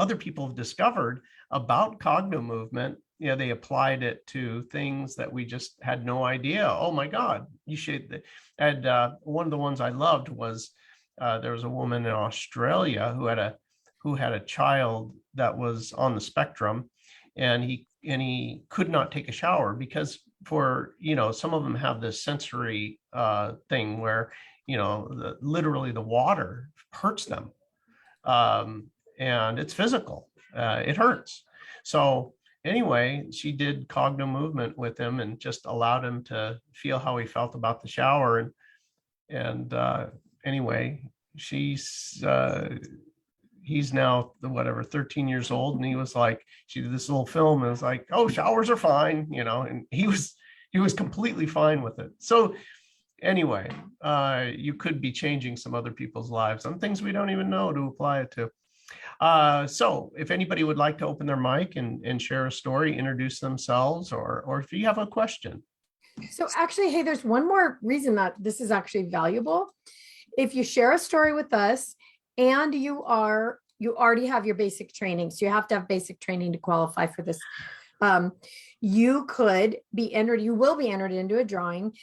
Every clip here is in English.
other people have discovered about Cogno movement, they applied it to things that we just had no idea. Oh my God, you should. And one of the ones I loved was there was a woman in Australia who had a child that was on the spectrum, and he could not take a shower because some of them have this sensory thing where literally the water hurts them, and it's physical. It hurts. So anyway, she did Cogno movement with him and just allowed him to feel how he felt about the shower. And anyway, he's now 13 years old, and he was like, she did this little film and was like, oh, showers are fine, and he was completely fine with it. So anyway, you could be changing some other people's lives on things we don't even know to apply it to. So if anybody would like to open their mic and share a story, introduce themselves, or if you have a question. So actually, hey, there's one more reason that this is actually valuable. If you share a story with us and you already have your basic training, so you have to have basic training to qualify for this. You will be entered into a drawing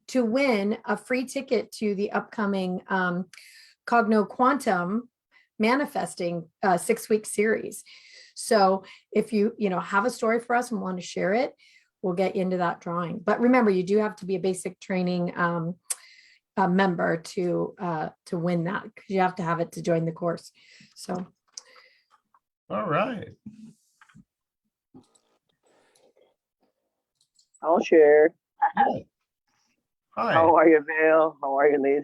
to win a free ticket to the upcoming Cogno Quantum Manifesting 6-week series. So if you have a story for us and want to share it, we'll get you into that drawing. But remember, you do have to be a basic training member to win that, because you have to have it to join the course. So all right, I'll share. Hi. How are you, Bill? How are you, Liz?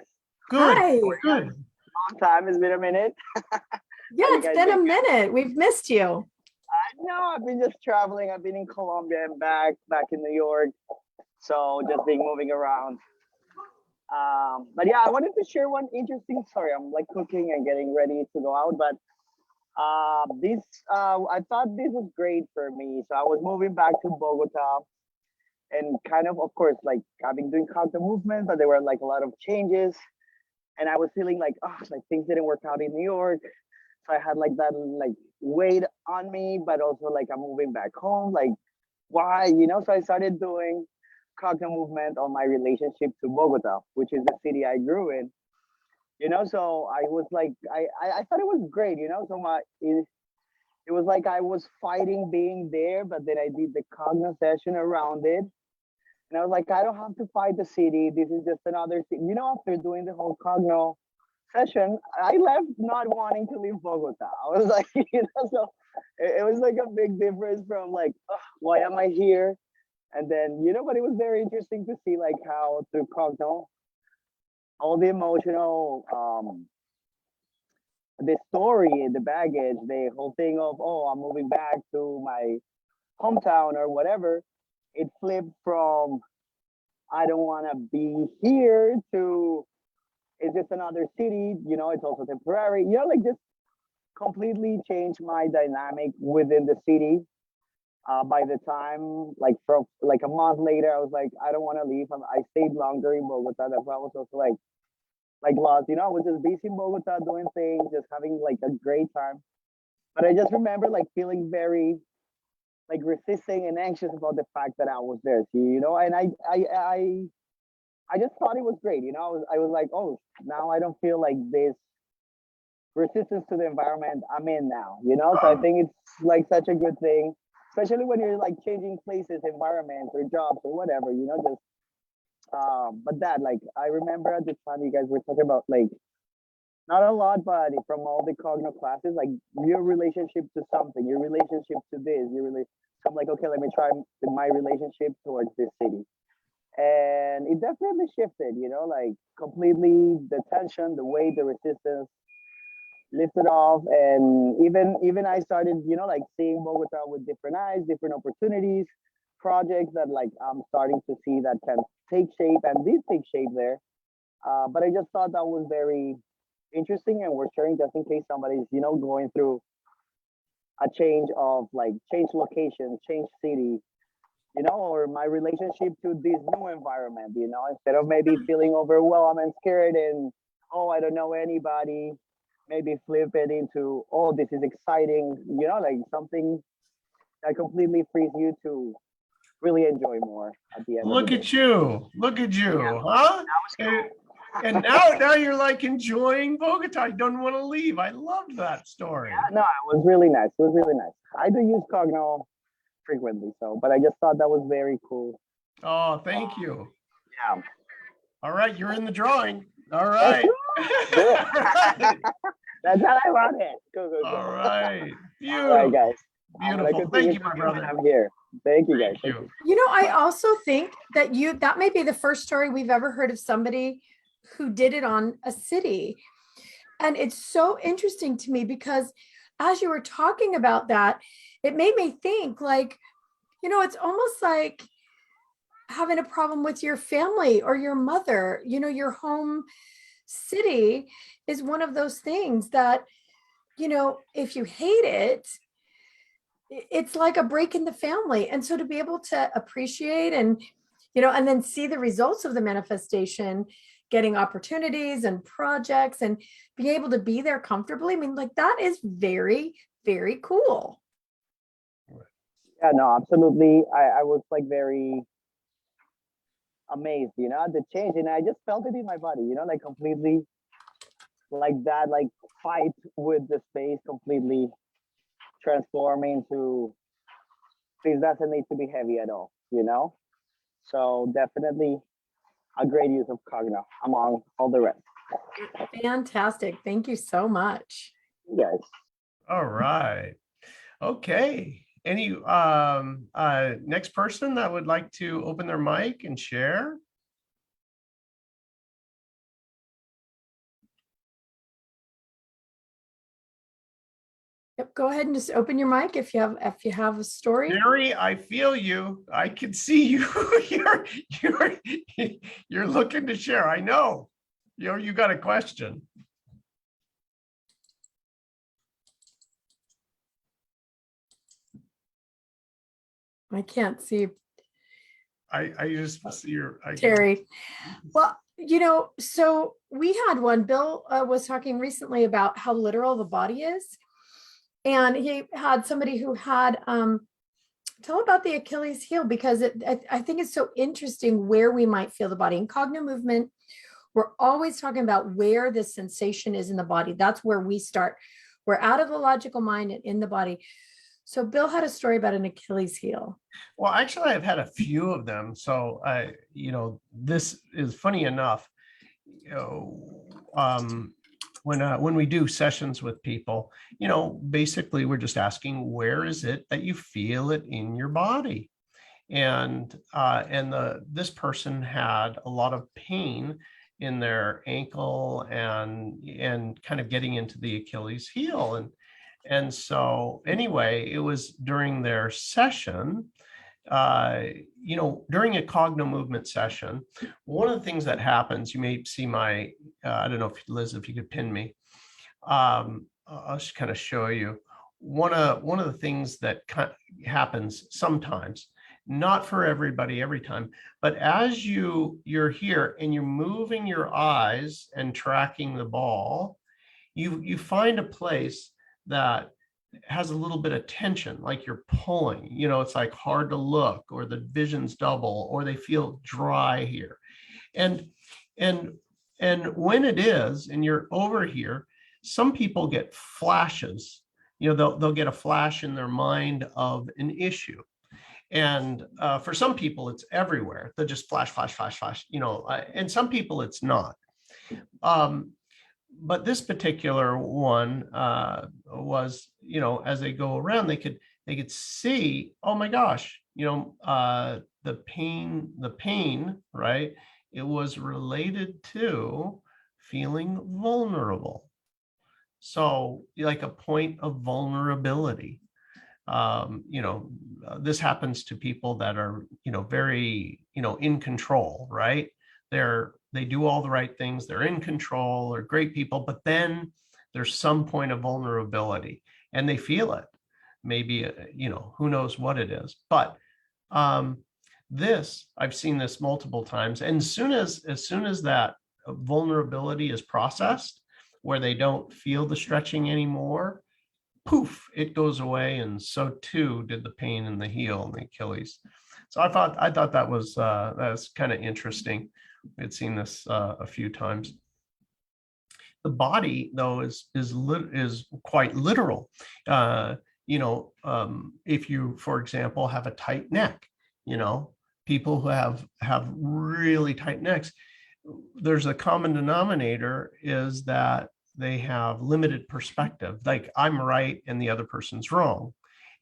Good. Hi. Good. Long time. It's been a minute. Yeah, it's been a minute. We've missed you. I know. I've been just traveling. I've been in Colombia and back in New York. So just been moving around. But yeah, I wanted to share one interesting story. I'm like cooking and getting ready to go out, but I thought this was great for me. So I was moving back to Bogota, and kind of course, like I've been doing Cogno movement, but there were like a lot of changes, and I was feeling like, like things didn't work out in New York. So I had like that like weight on me, but also like I'm moving back home. Like, why? So I started doing Cogno movement on my relationship to Bogota, which is the city I grew in. So I was like, I thought it was great. So it was like I was fighting being there, but then I did the Cogno session around it. And I was like, I don't have to fight the city. This is just another city. After doing the whole Cogno session, I left not wanting to leave Bogota. I was like, so it was like a big difference from like, why am I here? And then, but it was very interesting to see like how through Cogno, all the emotional, the story, the baggage, the whole thing of, I'm moving back to my hometown or whatever, it flipped from, I don't want to be here to, it's just another city, it's also temporary, like just completely changed my dynamic within the city. By the time, like from like a month later, I was like, I don't want to leave. I stayed longer in Bogota. That's why I was also like lost. I was just busy in Bogota doing things, just having like a great time. But I just remember like feeling very like resisting and anxious about the fact that I was there. And I just thought it was great. I was like, oh, now I don't feel like this resistance to the environment I'm in now. So I think it's like such a good thing, especially when you're like changing places, environments, or jobs, or whatever. Just but that, like, I remember at the time you guys were talking about like not a lot, but from all the Cogno classes, like your relationship to something, your relationship to this, so I'm like, okay, let me try my relationship towards this city. And it definitely shifted, like completely the tension, the weight, the resistance lifted off. And even I started, like seeing Bogota with different eyes, different opportunities, projects that like I'm starting to see that can take shape, and did take shape there. But I just thought that was very interesting, and we're sharing just in case somebody's, going through a change of like change location, change city, or my relationship to this new environment, instead of maybe feeling overwhelmed and scared and, I don't know anybody, maybe flip it into, oh, this is exciting, like something that completely frees you to really enjoy more at the end of the Look day. at you. Look at you, huh? That was cool. And now you're like enjoying Bogota. You don't want to leave. I loved that story. Yeah, no, it was really nice. It was really nice. I do use Cogno frequently, but I just thought that was very cool. Oh, thank you. Yeah. All right, you're in the drawing. All Let's right. do it. That's how I want it. Cool. All right. All Beautiful. right, guys. Beautiful. Thank you, my brother. I'm here. Thank you, guys. Thank you. I also think that that may be the first story we've ever heard of somebody who did it on a city. And it's so interesting to me because as you were talking about that, it made me think like, it's almost like having a problem with your family or your mother, your home city is one of those things that, if you hate it, it's like a break in the family. And so to be able to appreciate and then see the results of the manifestation, getting opportunities and projects and being able to be there comfortably, I mean, like that is very, very cool. Yeah, no, absolutely. I was like very amazed, the change. And I just felt it in my body, like completely like that, like fight with the space completely transforming to this doesn't need to be heavy at all, So definitely a great use of Cogno among all the rest. Fantastic. Thank you so much. Yes. All right. Okay. Any next person that would like to open their mic and share? Yep, go ahead and just open your mic if you have a story. Mary, I feel you. I can see you. you're looking to share. I know. You got a question. I can't see. I just see your Terry. Well, so we had one. Bill was talking recently about how literal the body is. And he had somebody who had tell about the Achilles heel, because I think it's so interesting where we might feel the body. In Cognomovement, we're always talking about where the sensation is in the body. That's where we start. We're out of the logical mind and in the body. So Bill had a story about an Achilles heel. Well, actually, I've had a few of them. So this is funny enough. When we do sessions with people, basically we're just asking, where is it that you feel it in your body? And this person had a lot of pain in their ankle and kind of getting into the Achilles heel. And so anyway, it was during their session, during a Cognomovement session, one of the things that happens, you may see my, I don't know if Liz, if you could pin me, I'll just kind of show you. One of the things that happens sometimes, not for everybody every time, but as you're here and you're moving your eyes and tracking the ball, you find a place that has a little bit of tension, like you're pulling, it's like hard to look, or the vision's double, or they feel dry here. And when it is, and you're over here, some people get flashes, they'll get a flash in their mind of an issue. And for some people, it's everywhere. They'll just flash, flash, flash, flash, and some people it's not. But this particular one was, as they go around, they could see, oh my gosh, the pain, right? It was related to feeling vulnerable. So like a point of vulnerability. This happens to people that are, very, in control, right? They do all the right things. They're in control, they're great people, but then there's some point of vulnerability and they feel it. Maybe, who knows what it is, but I've seen this multiple times. And as soon as that vulnerability is processed, where they don't feel the stretching anymore, poof, it goes away. And so too did the pain in the heel and the Achilles. So I thought that was kind of interesting. We had seen this a few times. The body, though, is quite literal. If you, for example, have a tight neck, people who have really tight necks, there's a common denominator is that they have limited perspective. Like, I'm right and the other person's wrong.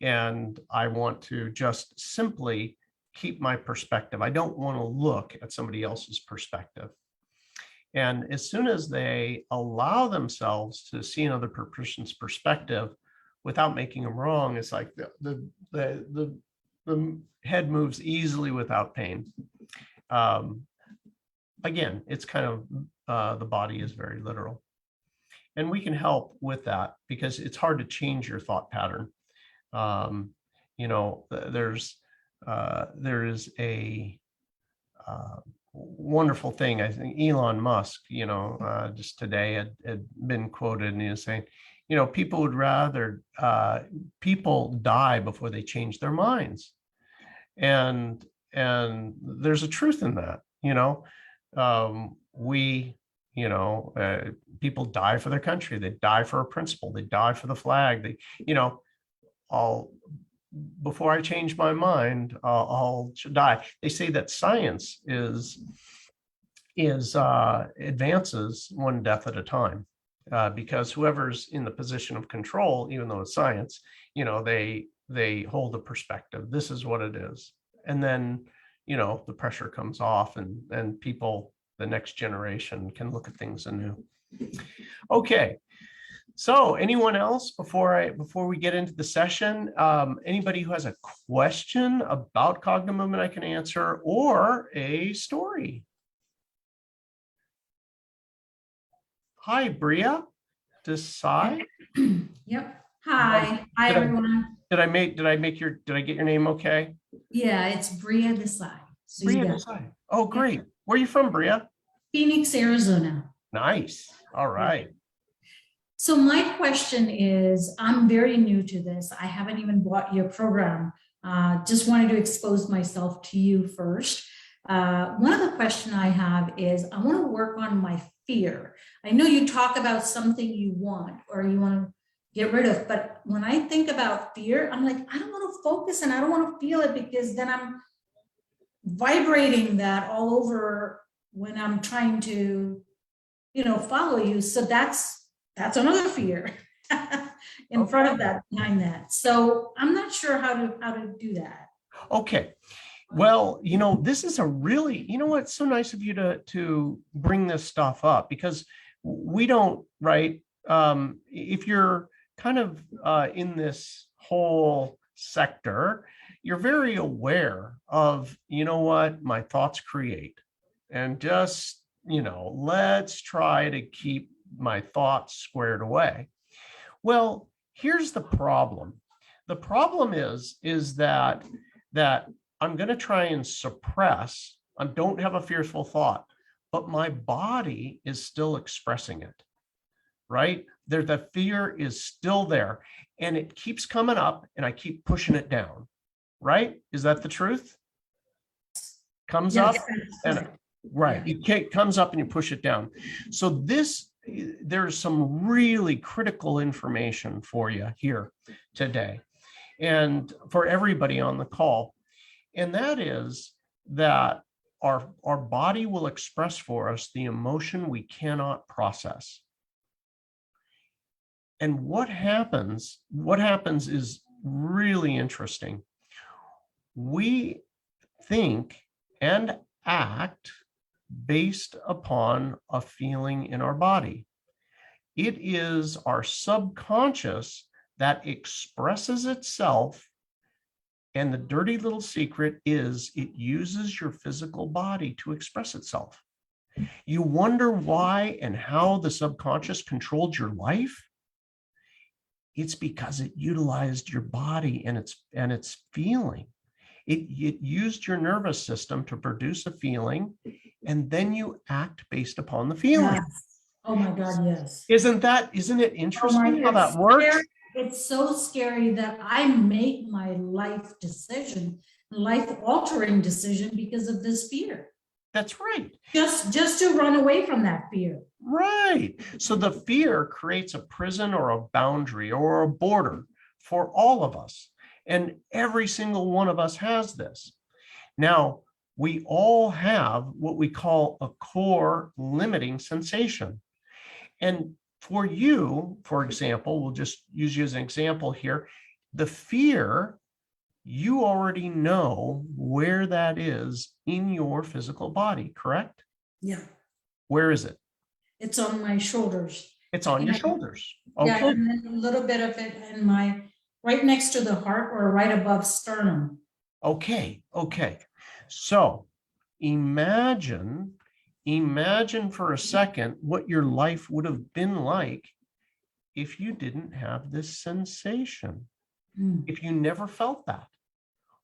And I want to just simply keep my perspective. I don't want to look at somebody else's perspective. And as soon as they allow themselves to see another person's perspective without making them wrong, it's like the head moves easily without pain. Again, it's kind of the body is very literal. And we can help with that because it's hard to change your thought pattern. There is a wonderful thing. I think Elon Musk, just today had been quoted, and he was saying, people would rather people die before they change their minds. And there's a truth in that. People die for their country. They die for a principle. They die for the flag. Before I change my mind, I'll die. They say that science is advances one death at a time, because whoever's in the position of control, even though it's science, they hold a perspective. This is what it is, and then the pressure comes off, and people, the next generation, can look at things anew. Okay. So anyone else before we get into the session, anybody who has a question about Cognomovement I can answer, or a story? Hi, Bria Desai. Yep. Hi. Hi, everyone. Did I get your name okay? Yeah, it's Bria Desai. So Bria Desai. Oh, great. Where are you from, Bria? Phoenix, Arizona. Nice. All right. So my question is, I'm very new to this. I haven't even bought your program. Just wanted to expose myself to you first. One of the questions I have is, I want to work on my fear. I know you talk about something you want or you want to get rid of, but when I think about fear, I'm like, I don't want to focus and I don't want to feel it, because then I'm vibrating that all over when I'm trying to, follow you. So that's another fear in front of that, behind that. So I'm not sure how to do that. Okay. Well, this is a really, it's so nice of you to bring this stuff up, because we don't, right? If you're kind of in this whole sector, you're very aware of, what my thoughts create, and just, let's try to keep my thoughts squared away. Well, here's the problem. The problem is that I'm going to try and suppress. I don't have a fearful thought, but my body is still expressing it, right? The fear is still there, and it keeps coming up, and I keep pushing it down, right? Is that the truth? Comes up, and right, it comes up and you push it down. So there's some really critical information for you here today, and for everybody on the call. And that is that our body will express for us the emotion we cannot process. And what happens is really interesting. We think and act based upon a feeling in our body. It is our subconscious that expresses itself. And the dirty little secret is it uses your physical body to express itself. You wonder why and how the subconscious controlled your life? It's because it utilized your body and its feeling. It used your nervous system to produce a feeling, and then you act based upon the feeling. Yes. Oh my God, yes. Isn't it Oh interesting how it's that works? scary. It's so scary that I make my life decision, life altering decision because of this fear. That's right. Just to run away from that fear. Right. So the fear creates a prison or a boundary or a border for all of us. And every single one of us has this. Now, we all have what we call a core limiting sensation. And for you, for example, we'll just use you as an example here, the fear, you already know where that is in your physical body, correct? Yeah. Where is it? It's on my shoulders. It's on your Yeah. shoulders. Yeah, Okay. and then a little bit of it in my, right next to the heart or right above sternum. Okay. Okay. So imagine for a second what your life would have been like if you didn't have this sensation, if you never felt that.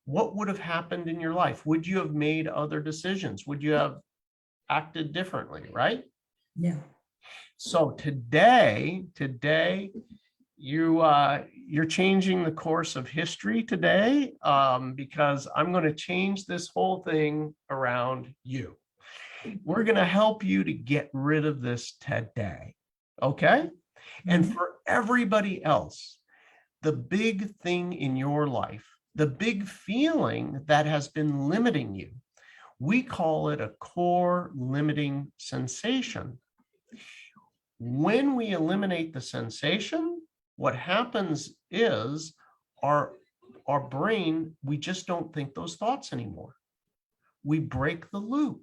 What would have happened in your life? Would you have made other decisions? Would you have acted differently, right? Yeah. So today, you're changing the course of history today, because I'm going to change this whole thing around you. We're going to help you to get rid of this today. Okay. And for everybody else, the big thing in your life, the big feeling that has been limiting you, we call it a core limiting sensation. When we eliminate the sensation, what happens is our brain, we just don't think those thoughts anymore. We break the loop.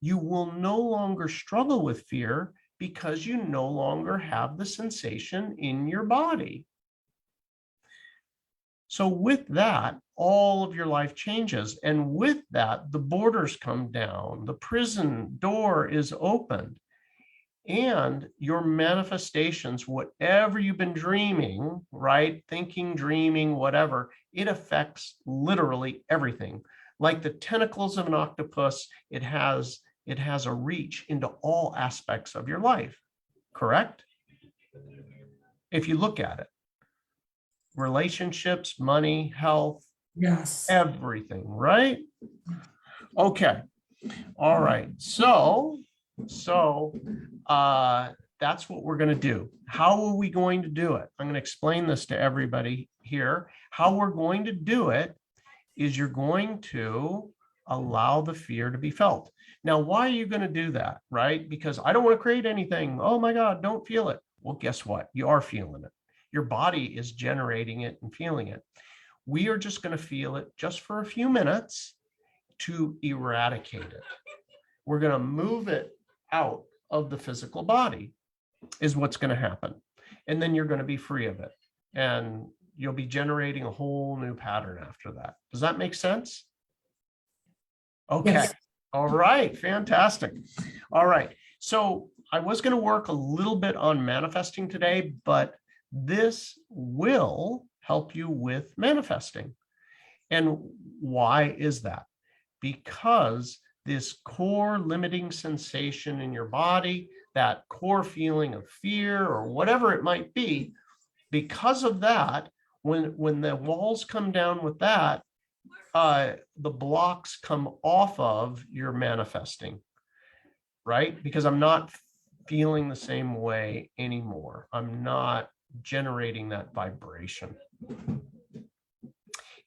You will no longer struggle with fear because you no longer have the sensation in your body. So with that, all of your life changes. And with that, the borders come down, the prison door is opened, and your manifestations, whatever you've been dreaming, right? Thinking, dreaming, whatever, it affects literally everything. Like the tentacles of an octopus, it has a reach into all aspects of your life, correct? If you look at it. Relationships, money, health, Yes. everything, right? Okay. All right. So that's what we're going to do. How are we going to do it? I'm going to explain this to everybody here. How we're going to do it is you're going to allow the fear to be felt. Now, why are you going to do that, right? Because I don't want to create anything. Oh my God, don't feel it. Well, guess what? You are feeling it. Your body is generating it and feeling it. We are just going to feel it just for a few minutes to eradicate it. We're going to move it out of the physical body is what's going to happen. And then you're going to be free of it. And you'll be generating a whole new pattern after that. Does that make sense? Okay. Yes. All right. Fantastic. All right. So I was going to work a little bit on manifesting today, but this will help you with manifesting. And why is that? Because this core limiting sensation in your body, that core feeling of fear or whatever it might be, because of that, when the walls come down with that, the blocks come off of your manifesting, right? Because I'm not feeling the same way anymore. I'm not generating that vibration.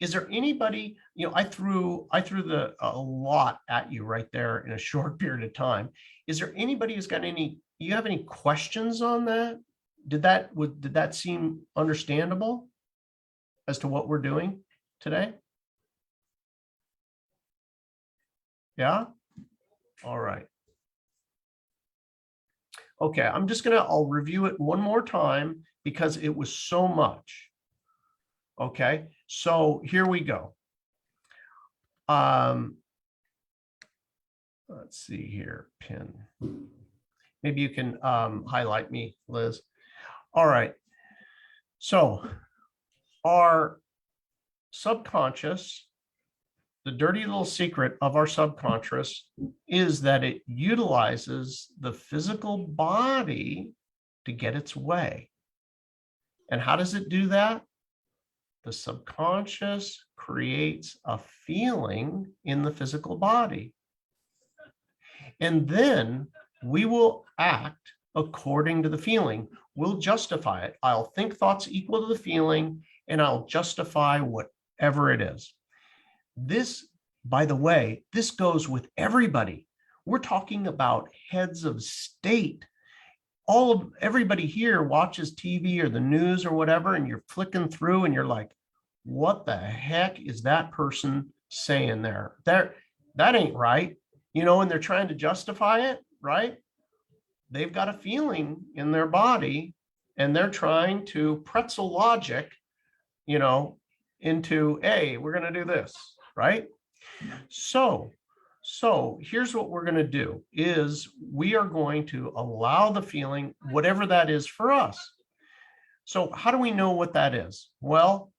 Is there anybody, I threw a lot at you right there in a short period of time. Is there anybody who's got you have any questions on that? Did that seem understandable as to what we're doing today? Yeah? All right. Okay, I'll review it one more time because it was so much. Okay, so here we go. Let's see here, pin. Maybe you can highlight me, Liz. All right. So our subconscious the dirty little secret of our subconscious is that it utilizes the physical body to get its way. And how does it do that? The subconscious creates a feeling in the physical body. And then we will act according to the feeling. We'll justify it. I'll think thoughts equal to the feeling, and I'll justify whatever it is. This, by the way, this goes with everybody. We're talking about heads of state. Everybody here watches TV or the news or whatever, and you're flicking through and you're like, what the heck is that person saying there? That ain't right. And they're trying to justify it, right? They've got a feeling in their body and they're trying to pretzel logic, into, hey, we're going to do this, right? So here's what we're going to do is we are going to allow the feeling, whatever that is for us. So how do we know what that is? Well,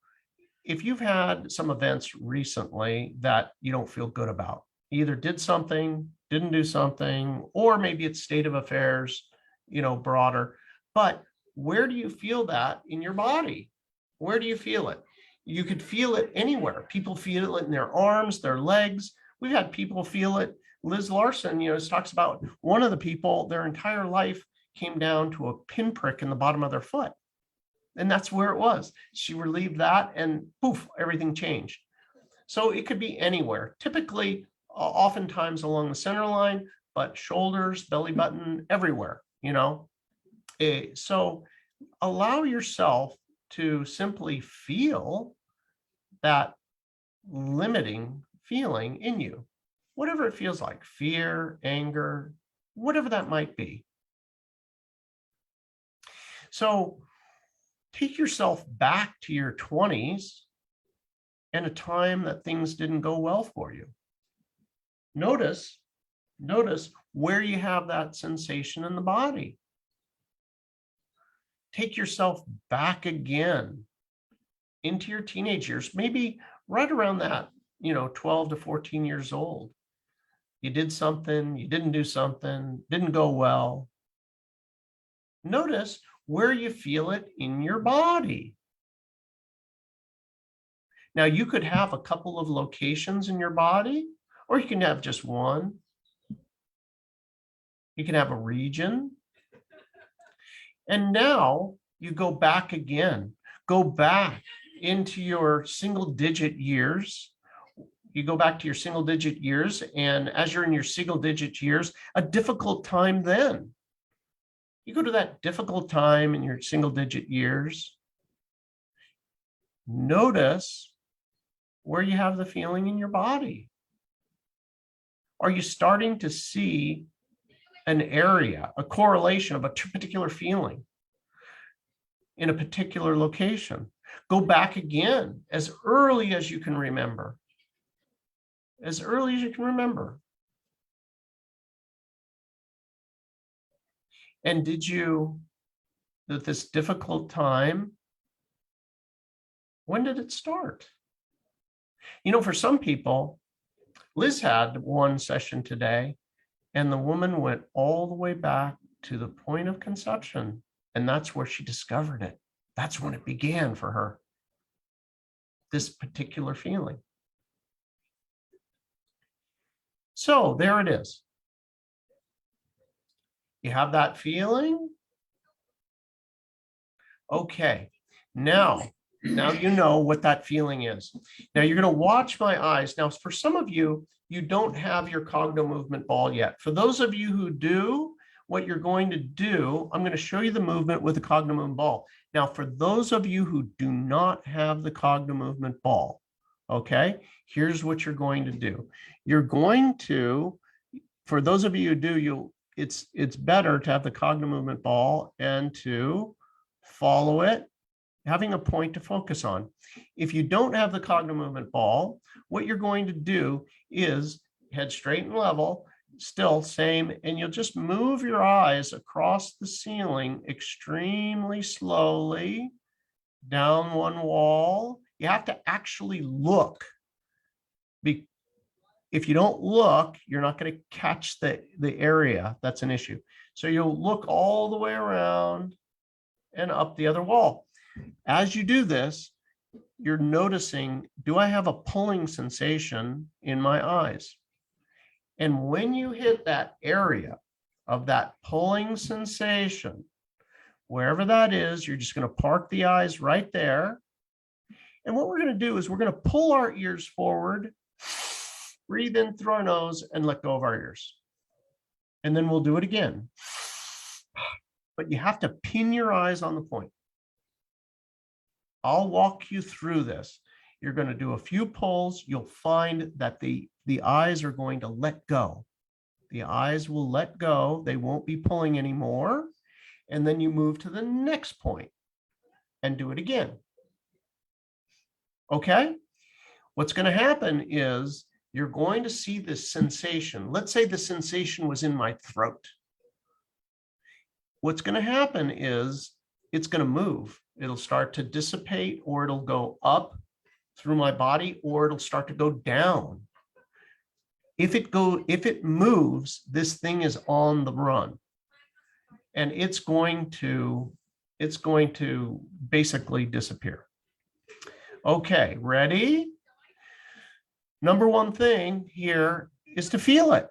if you've had some events recently that you don't feel good about, you either did something, didn't do something, or maybe it's state of affairs, broader, but where do you feel that in your body? Where do you feel it? You could feel it anywhere. People feel it in their arms, their legs. We've had people feel it. Liz Larson, talks about one of the people, their entire life came down to a pinprick in the bottom of their foot. And that's where it was. She relieved that and poof, everything changed. So it could be anywhere, typically, oftentimes along the center line, but shoulders, belly button, everywhere, So allow yourself to simply feel that limiting feeling in you, whatever it feels like, fear, anger, whatever that might be. So take yourself back to your 20s and a time that things didn't go well for you. Notice where you have that sensation in the body. Take yourself back again into your teenage years, maybe right around that, 12 to 14 years old. You did something, you didn't do something, didn't go well. Notice where you feel it in your body. Now, you could have a couple of locations in your body, or you can have just one. You can have a region. And now you go back again. Go back into your single digit years. You go back to your single digit years, and as you're in your single digit years, a difficult time then. You go to that difficult time in your single digit years. Notice where you have the feeling in your body. Are you starting to see an area, a correlation of a particular feeling in a particular location? Go back again as early as you can remember. As early as you can remember. And this difficult time, when did it start? For some people, Liz had one session today, and the woman went all the way back to the point of conception, and that's where she discovered it. That's when it began for her, this particular feeling. So there it is. You have that feeling? Okay, now you know what that feeling is. Now you're going to watch my eyes. Now, for some of you, you don't have your Cognomovement ball yet. For those of you who do, what you're going to do, I'm going to show you the movement with the Cognomovement ball. Now, for those of you who do not have the Cognomovement ball, okay, here's what you're going to do. You're going to, for those of you who do, it's better to have the Cognomovement ball and to follow it, having a point to focus on. If you don't have the Cognomovement ball, what you're going to do is head straight and level, still same, and you'll just move your eyes across the ceiling extremely slowly down one wall. You have to actually look. if you don't look, you're not going to catch the area that's an issue. So you'll look all the way around and up the other wall. As you do this, you're noticing, do I have a pulling sensation in my eyes? And when you hit that area of that pulling sensation, wherever that is, you're just going to park the eyes right there. And what we're going to do is we're going to pull our ears forward, breathe in through our nose, and let go of our ears. And then we'll do it again. But you have to pin your eyes on the point. I'll walk you through this. You're going to do a few pulls. You'll find that the eyes are going to let go. The eyes will let go. They won't be pulling anymore. And then you move to the next point and do it again. Okay? What's going to happen is you're going to see this sensation. Let's say the sensation was in my throat. What's going to happen is it's going to move. It'll start to dissipate, or it'll go up through my body, or it'll start to go down. If it moves, this thing is on the run, and it's going to basically disappear. Okay, ready? Number one thing here is to feel it.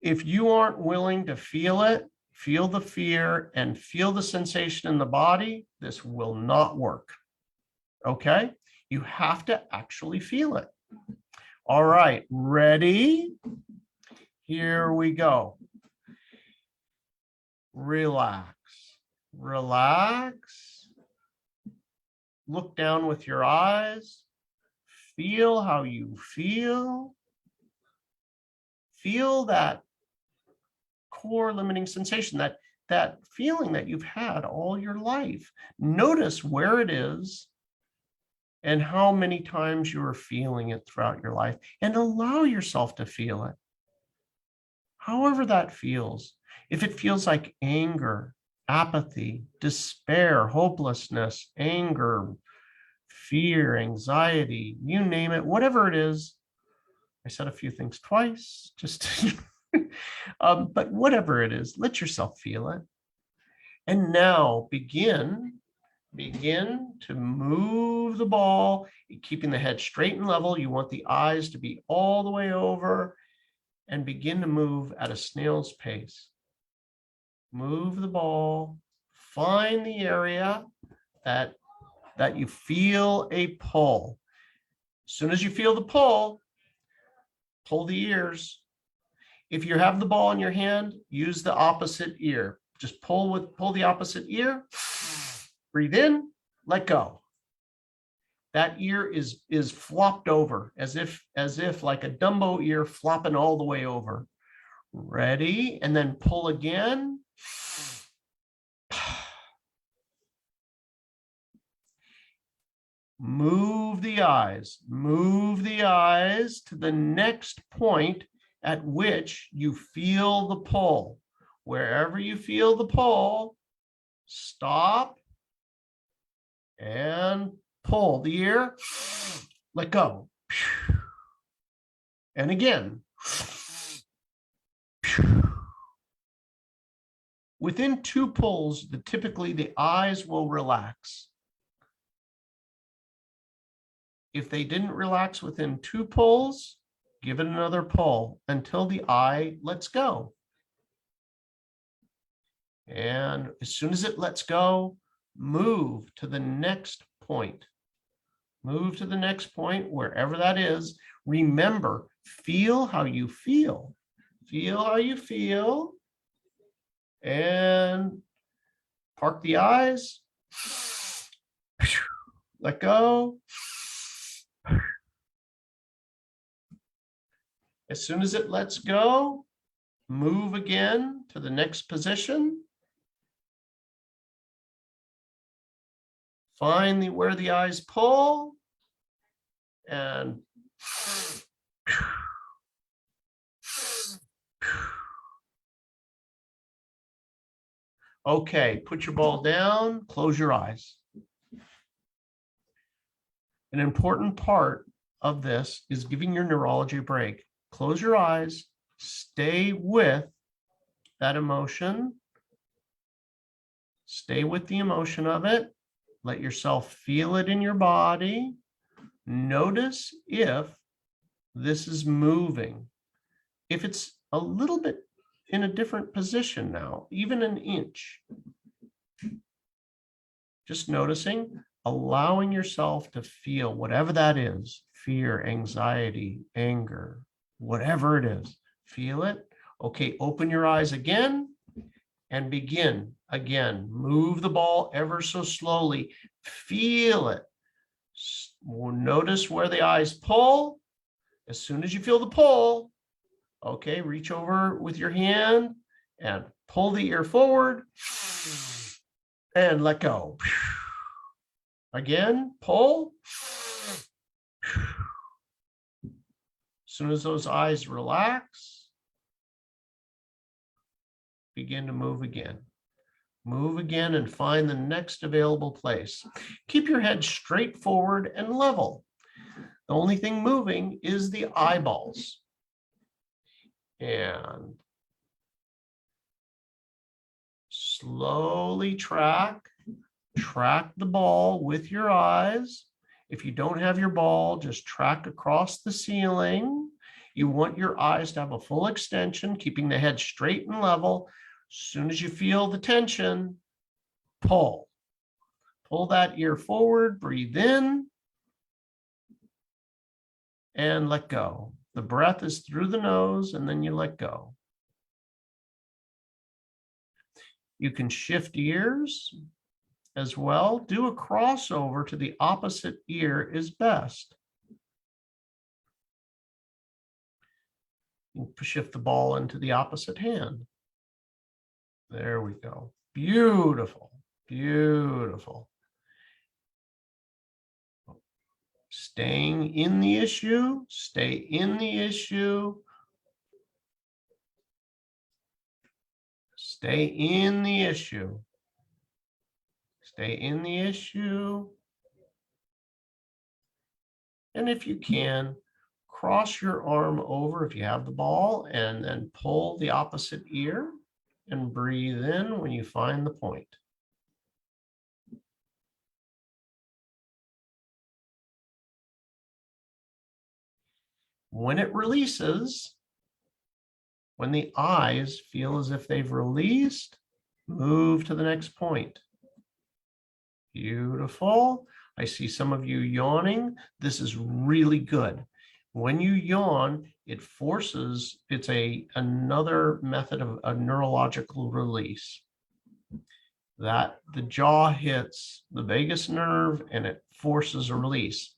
If you aren't willing to feel it, feel the fear and feel the sensation in the body, this will not work. Okay? You have to actually feel it. All right, ready? Here we go. Relax. Relax. Look down with your eyes. Feel how you feel. Feel that core limiting sensation, that feeling that you've had all your life. Notice where it is and how many times you are feeling it throughout your life, and allow yourself to feel it. However that feels. If it feels like anger, apathy, despair, hopelessness, anger, fear, anxiety, you name it, whatever it is. I said a few things twice, just but whatever it is, let yourself feel it. And now begin to move the ball, keeping the head straight and level. You want the eyes to be all the way over, and begin to move at a snail's pace. Move the ball, find the area that you feel a pull. As soon as you feel the pull the ears. If you have the ball in your hand, use the opposite ear. Just pull the opposite ear. Breathe in, let go. That ear is flopped over as if like a Dumbo ear flopping all the way over. Ready? And then pull again. Move the eyes to the next point at which you feel the pull. Wherever you feel the pull, stop and pull the ear, let go. And again. Within 2 pulls, typically the eyes will relax. If they didn't relax within 2 pulls, give it another pull until the eye lets go. And as soon as it lets go, move to the next point. Move to the next point, wherever that is. Remember, feel how you feel. Feel how you feel. And park the eyes. Let go. As soon as it lets go, move again to the next position. Find where the eyes pull, and okay, put your ball down, close your eyes. An important part of this is giving your neurology a break. Close your eyes, stay with that emotion. Stay with the emotion of it. Let yourself feel it in your body. Notice if this is moving. If it's a little bit in a different position now, even an inch. Just noticing, allowing yourself to feel whatever that is, fear, anxiety, anger, whatever it is, feel it. Okay, open your eyes again and begin again. Move the ball ever so slowly. Feel it. Notice where the eyes pull. As soon as you feel the pull, okay, reach over with your hand and pull the ear forward and let go. Again, pull. As soon as those eyes relax, begin to move again. Move again and find the next available place. Keep your head straight forward and level. The only thing moving is the eyeballs. And slowly track the ball with your eyes. If you don't have your ball, just track across the ceiling. You want your eyes to have a full extension, keeping the head straight and level. As soon as you feel the tension, pull. Pull that ear forward, breathe in, and let go. The breath is through the nose, and then you let go. You can shift ears as well. Do a crossover to the opposite ear is best. You can shift the ball into the opposite hand. There we go. Beautiful, beautiful. Staying in the issue, stay in the issue. Stay in the issue. Stay in the issue. And if you can, cross your arm over if you have the ball and then pull the opposite ear and breathe in when you find the point. When it releases, when the eyes feel as if they've released, move to the next point. Beautiful. I see some of you yawning. This is really good. When you yawn, it forces, it's another method of a neurological release. That the jaw hits the vagus nerve and it forces a release.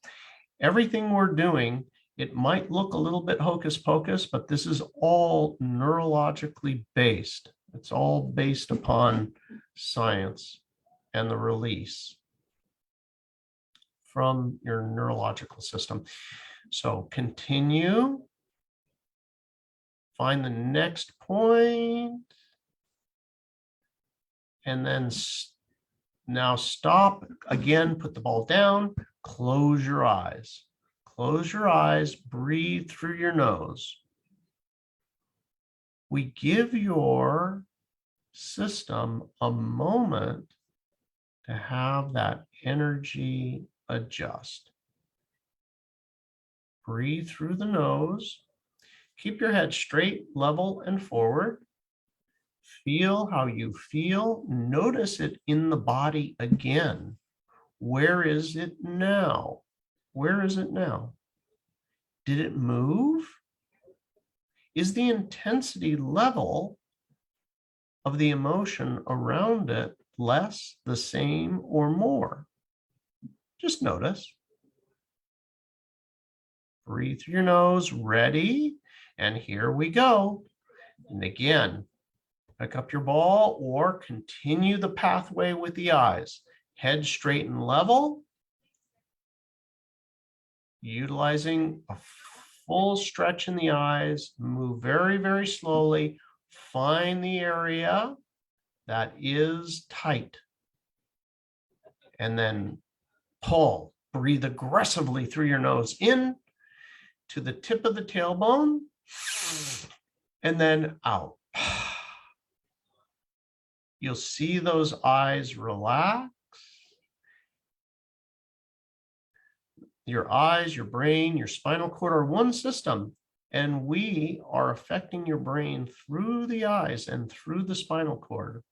Everything we're doing, it might look a little bit hocus pocus, but this is all neurologically based. It's all based upon science and the release from your neurological system. So continue, find the next point, and then now stop again, put the ball down, close your eyes. Close your eyes, breathe through your nose. We give your system a moment to have that energy adjust. Breathe through the nose. Keep your head straight, level, and forward. Feel how you feel. Notice it in the body again. Where is it now? Where is it now? Did it move? Is the intensity level of the emotion around it less, the same, or more? Just notice. Breathe through your nose, ready, and here we go. And again, pick up your ball or continue the pathway with the eyes. Head straight and level. Utilizing a full stretch in the eyes, move very, very slowly. Find the area that is tight. And then pull. Breathe aggressively through your nose in to the tip of the tailbone and then out. You'll see those eyes relax. Your eyes, your brain, your spinal cord are one system, and we are affecting your brain through the eyes and through the spinal cord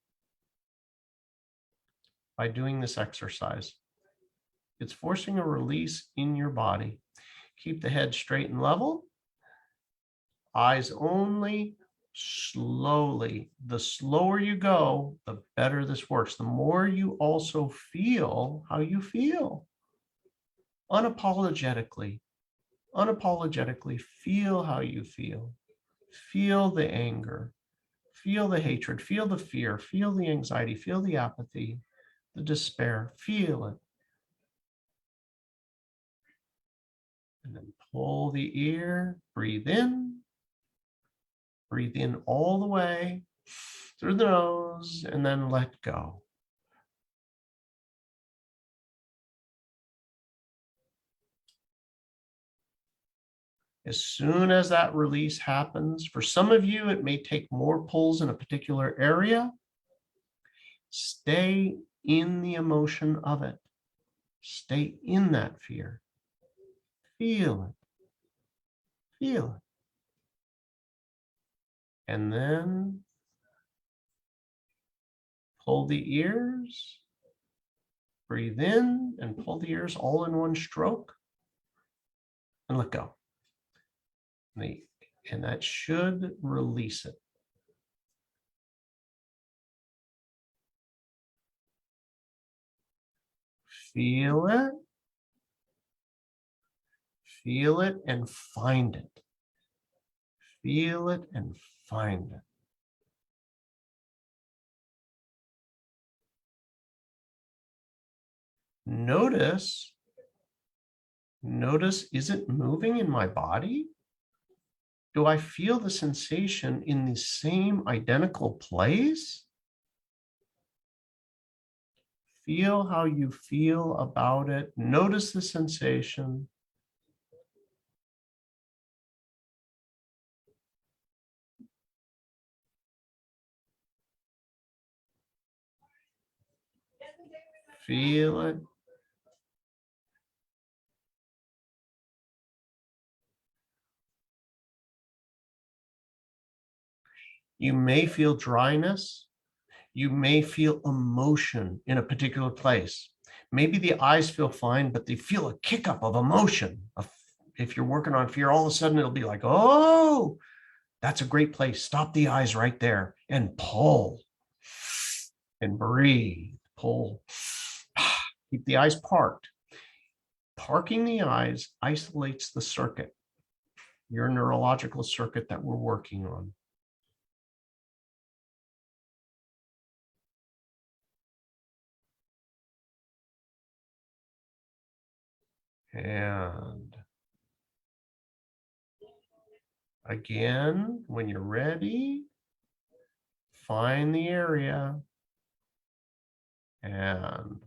by doing this exercise. It's forcing a release in your body. Keep the head straight and level. Eyes only, slowly. The slower you go, the better this works. The more you also feel how you feel. Unapologetically feel how you feel. Feel the anger, feel the hatred, feel the fear, feel the anxiety, feel the apathy, the despair, feel it. And then pull the ear, breathe in all the way through the nose, and then let go. As soon as that release happens, for some of you, it may take more pulls in a particular area. Stay in the emotion of it. Stay in that fear. Feel it. Feel it. And then pull the ears. Breathe in and pull the ears all in one stroke. And let go. And that should release it. Feel it. Feel it and find it. Feel it and find it. Notice, is it moving in my body? Do I feel the sensation in the same identical place? Feel how you feel about it. Notice the sensation. Feel it. You may feel dryness. You may feel emotion in a particular place. Maybe the eyes feel fine, but they feel a kick up of emotion. If you're working on fear, all of a sudden it'll be like, oh, that's a great place. Stop the eyes right there and pull and breathe, pull. Keep the eyes parked. Parking the eyes isolates the circuit, your neurological circuit that we're working on. And again, when you're ready, find the area and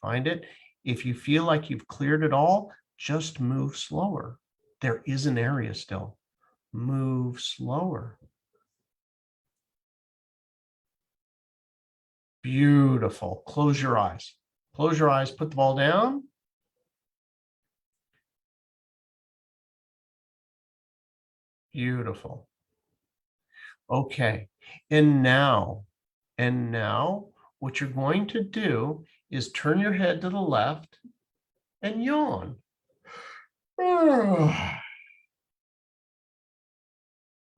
find it. If you feel like you've cleared it all, just move slower. There is an area still. Move slower. Beautiful. Close your eyes. Close your eyes, put the ball down. Beautiful. Okay. And now what you're going to do is turn your head to the left and yawn.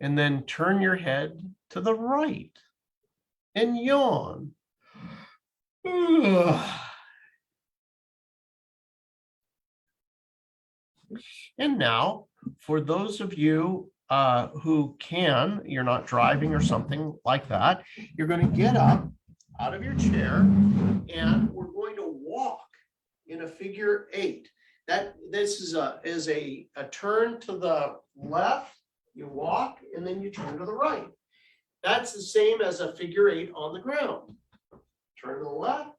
And then turn your head to the right and yawn. And now, for those of you who can, you're not driving or something like that, you're going to get up out of your chair and we're going to walk in a figure 8. This is a turn to the left, you walk, and then you turn to the right. That's the same as a figure 8 on the ground. Turn to the left,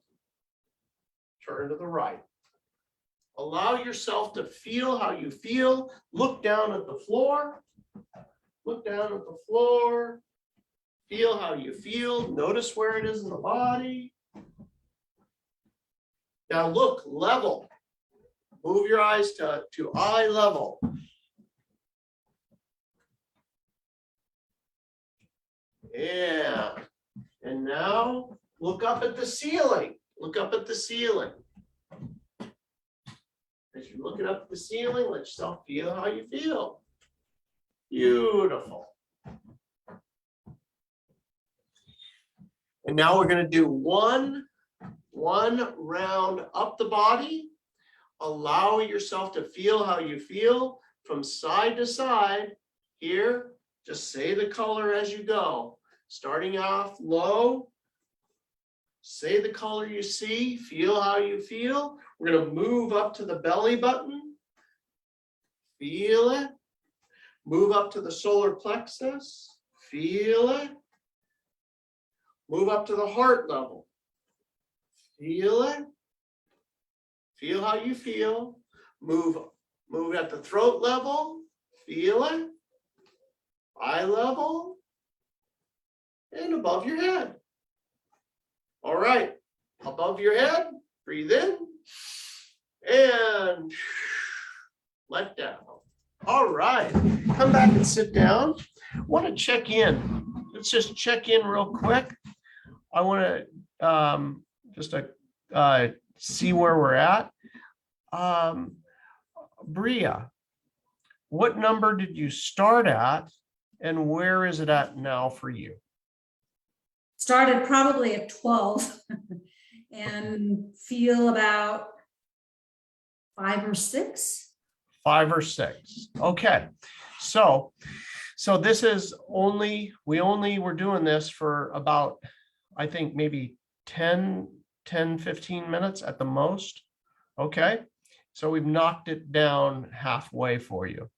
turn to the right. Allow yourself to feel how you feel. Look down at the floor. Look down at the floor. Feel how you feel. Notice where it is in the body. Now look level. Move your eyes to eye level. Yeah. And now look up at the ceiling. Look up at the ceiling. As you're looking up at the ceiling, let yourself feel how you feel. Beautiful. And now we're going to do one round up the body. Allow yourself to feel how you feel from side to side. Here, just say the color as you go. Starting off low. Say the color you see, feel how you feel. We're going to move up to the belly button. Feel it. Move up to the solar plexus. Feel it. Move up to the heart level. Feel it. Feel how you feel. Move at the throat level. Feel it. Eye level. And above your head. All right, above your head, breathe in and let down. All right, come back and sit down. I want to check in. Let's just check in real quick. I want to just see where we're at. Bria, what number did you start at and where is it at now for you? Started probably at 12 and feel about 5 or 6. 5 or 6. Okay. So this is we're doing this for about, I think maybe 10, 15 minutes at the most. Okay. So we've knocked it down halfway for you.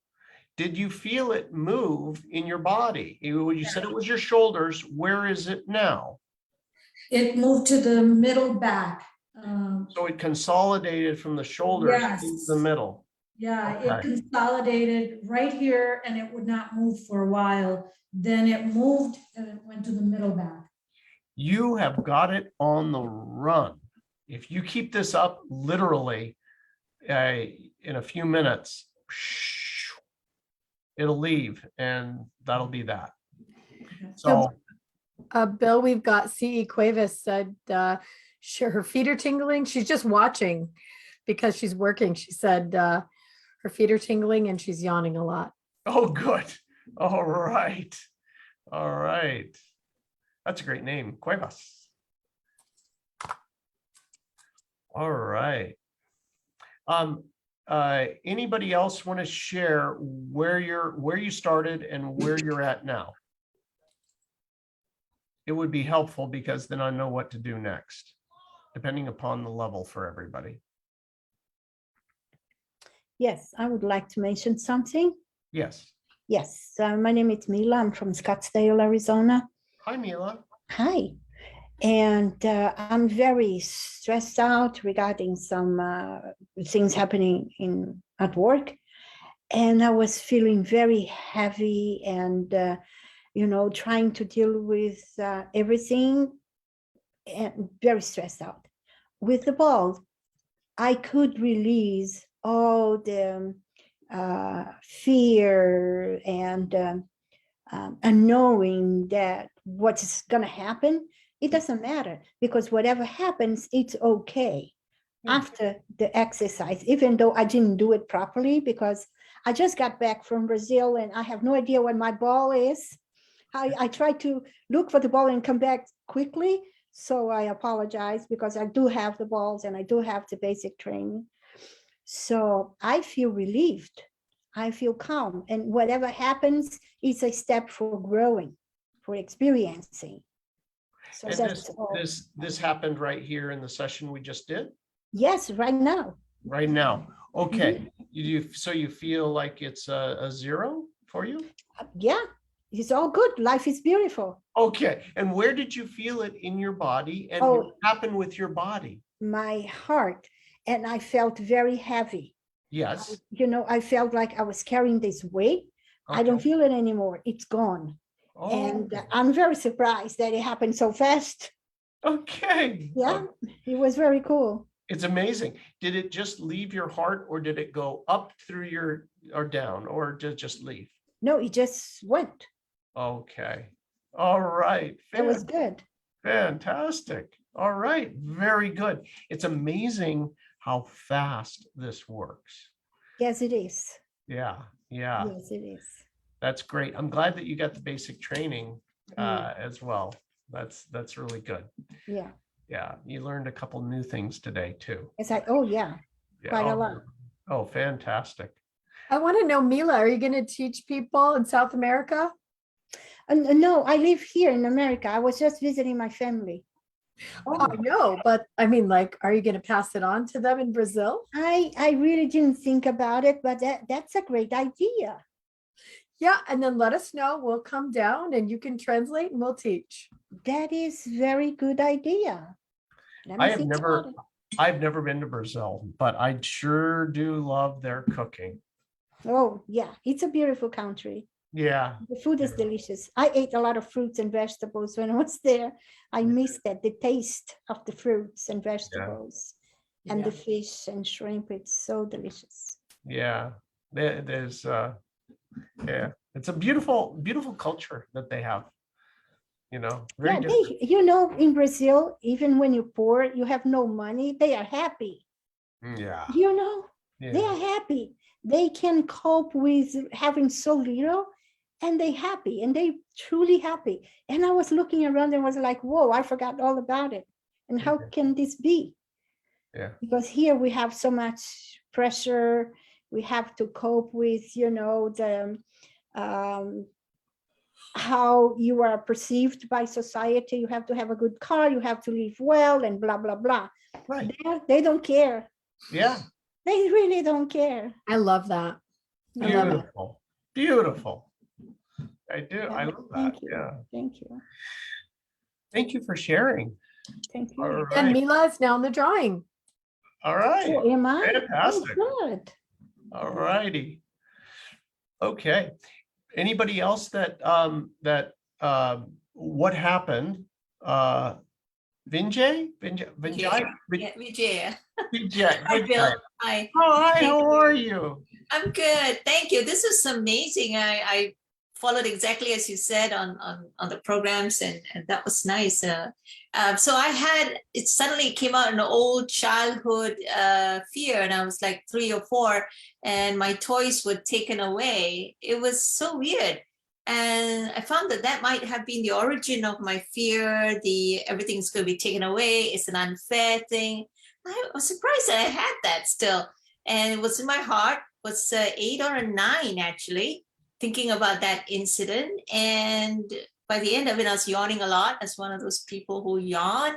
Did you feel it move in your body? You said it was your shoulders. Where is it now? It moved to the middle back. So it consolidated from the shoulders Yes. into the middle. Yeah, Okay. it consolidated right here and it would not move for a while. Then it moved and it went to the middle back. You have got it on the run. If you keep this up literally in a few minutes, it'll leave and that'll be that. So Bill, we've got CE Cuevas said her feet are tingling. She's just watching because she's working. She said her feet are tingling and she's yawning a lot. oh, good. All right. All right. That's a great name, Cuevas. All right. Anybody else want to share where you started and where you're at now? It would be helpful because then I know what to do next, depending upon the level for everybody. Yes, I would like to mention something. Yes. Yes, my name is Mila. I'm from Scottsdale, Arizona. Hi, Mila. Hi. And I'm very stressed out regarding some things happening at work. And I was feeling very heavy and, trying to deal with everything and very stressed out. With the ball, I could release all the fear and knowing that what's going to happen, it doesn't matter because whatever happens, it's okay. After the exercise, even though I didn't do it properly because I just got back from Brazil and I have no idea where my ball is. I tried to look for the ball and come back quickly. So I apologize because I do have the balls and I do have the basic training. So I feel relieved. I feel calm. And whatever happens is a step for growing, for experiencing. So And that's all. this happened right here in the session we just did? Yes, right now. Right now. Okay. So you feel like it's a 0 for you? Yeah, it's all good. Life is beautiful. Okay. And where did you feel it in your body and Oh. what happened with your body? My heart and I felt very heavy. Yes. You know, I felt like I was carrying this weight. I don't Okay. feel it anymore. It's gone. And Oh, I'm very surprised that it happened so fast. okay. Yeah, it was very cool. It's amazing. Did it just leave your heart, or did it go up through your, or down, or did it just leave? No, it just went. Okay. All right. It was good. Fantastic. All right. Very good. It's amazing how fast this works. Yes, it is. Yeah. Yeah. Yes, it is. That's great. I'm glad that you got the basic training Mm. as well. That's really good. Yeah. Yeah. You learned a couple new things today too. It's like, oh yeah, Yeah. quite a Oh, lot. oh, fantastic. I want to know, Mila, are you going to teach people in South America? No, I live here in America. I was just visiting my family. Oh, I know, but I mean, like, are you going to pass it on to them in Brazil? I really didn't think about it, but that's a great idea. Yeah, and then let us know. We'll come down and you can translate and we'll teach. That is very good idea. Let me I have think never, about it. I've never been to Brazil, but I sure do love their cooking. Oh yeah, it's a beautiful country. Yeah. The food is Yeah. delicious. I ate a lot of fruits and vegetables when I was there. I missed that, the taste of the fruits and vegetables and the Yeah. fish and shrimp. It's so delicious. Yeah. There's yeah, it's a beautiful, beautiful culture that they have. You know, very Yeah, different. you know, in Brazil, even when you're poor, you have no money, they are happy. Yeah. You know, they Yeah. are happy. They can cope with having so little, and they happy, and they truly happy. And I was looking around and was like, whoa, I forgot all about it. And how Mhm. can this be? Yeah. Because here we have so much pressure. We have to cope with, you know, the how you are perceived by society. You have to have a good car, you have to live well, and blah, blah, blah. Right. They don't care. Yeah. They really don't care. I love that. I love it. Beautiful. Beautiful. I do. I Yeah, love that. thank you. Yeah. Thank you. Thank you for sharing. Thank All you. And right. Mila is now in the drawing. All right. Oh, am I? Fantastic. Oh, good. All righty. Okay. Anybody else that what happened? Vinjay? Vinjay? Yeah, Vijaya. Vijay. Hi, Bill. Hi. Oh, hi, Thank how are you? I'm good. Thank you. This is amazing. I followed exactly as you said on the programs, and that was nice. So I had, it suddenly came out an old childhood fear, and I was like 3 or 4, and my toys were taken away. It was so weird. And I found that might have been the origin of my fear. Everything's going to be taken away. It's an unfair thing. I was surprised that I had that still. And it was in my heart, was 8 or a 9 actually, thinking about that incident. And by the end of it, I was yawning a lot as one of those people who yawn.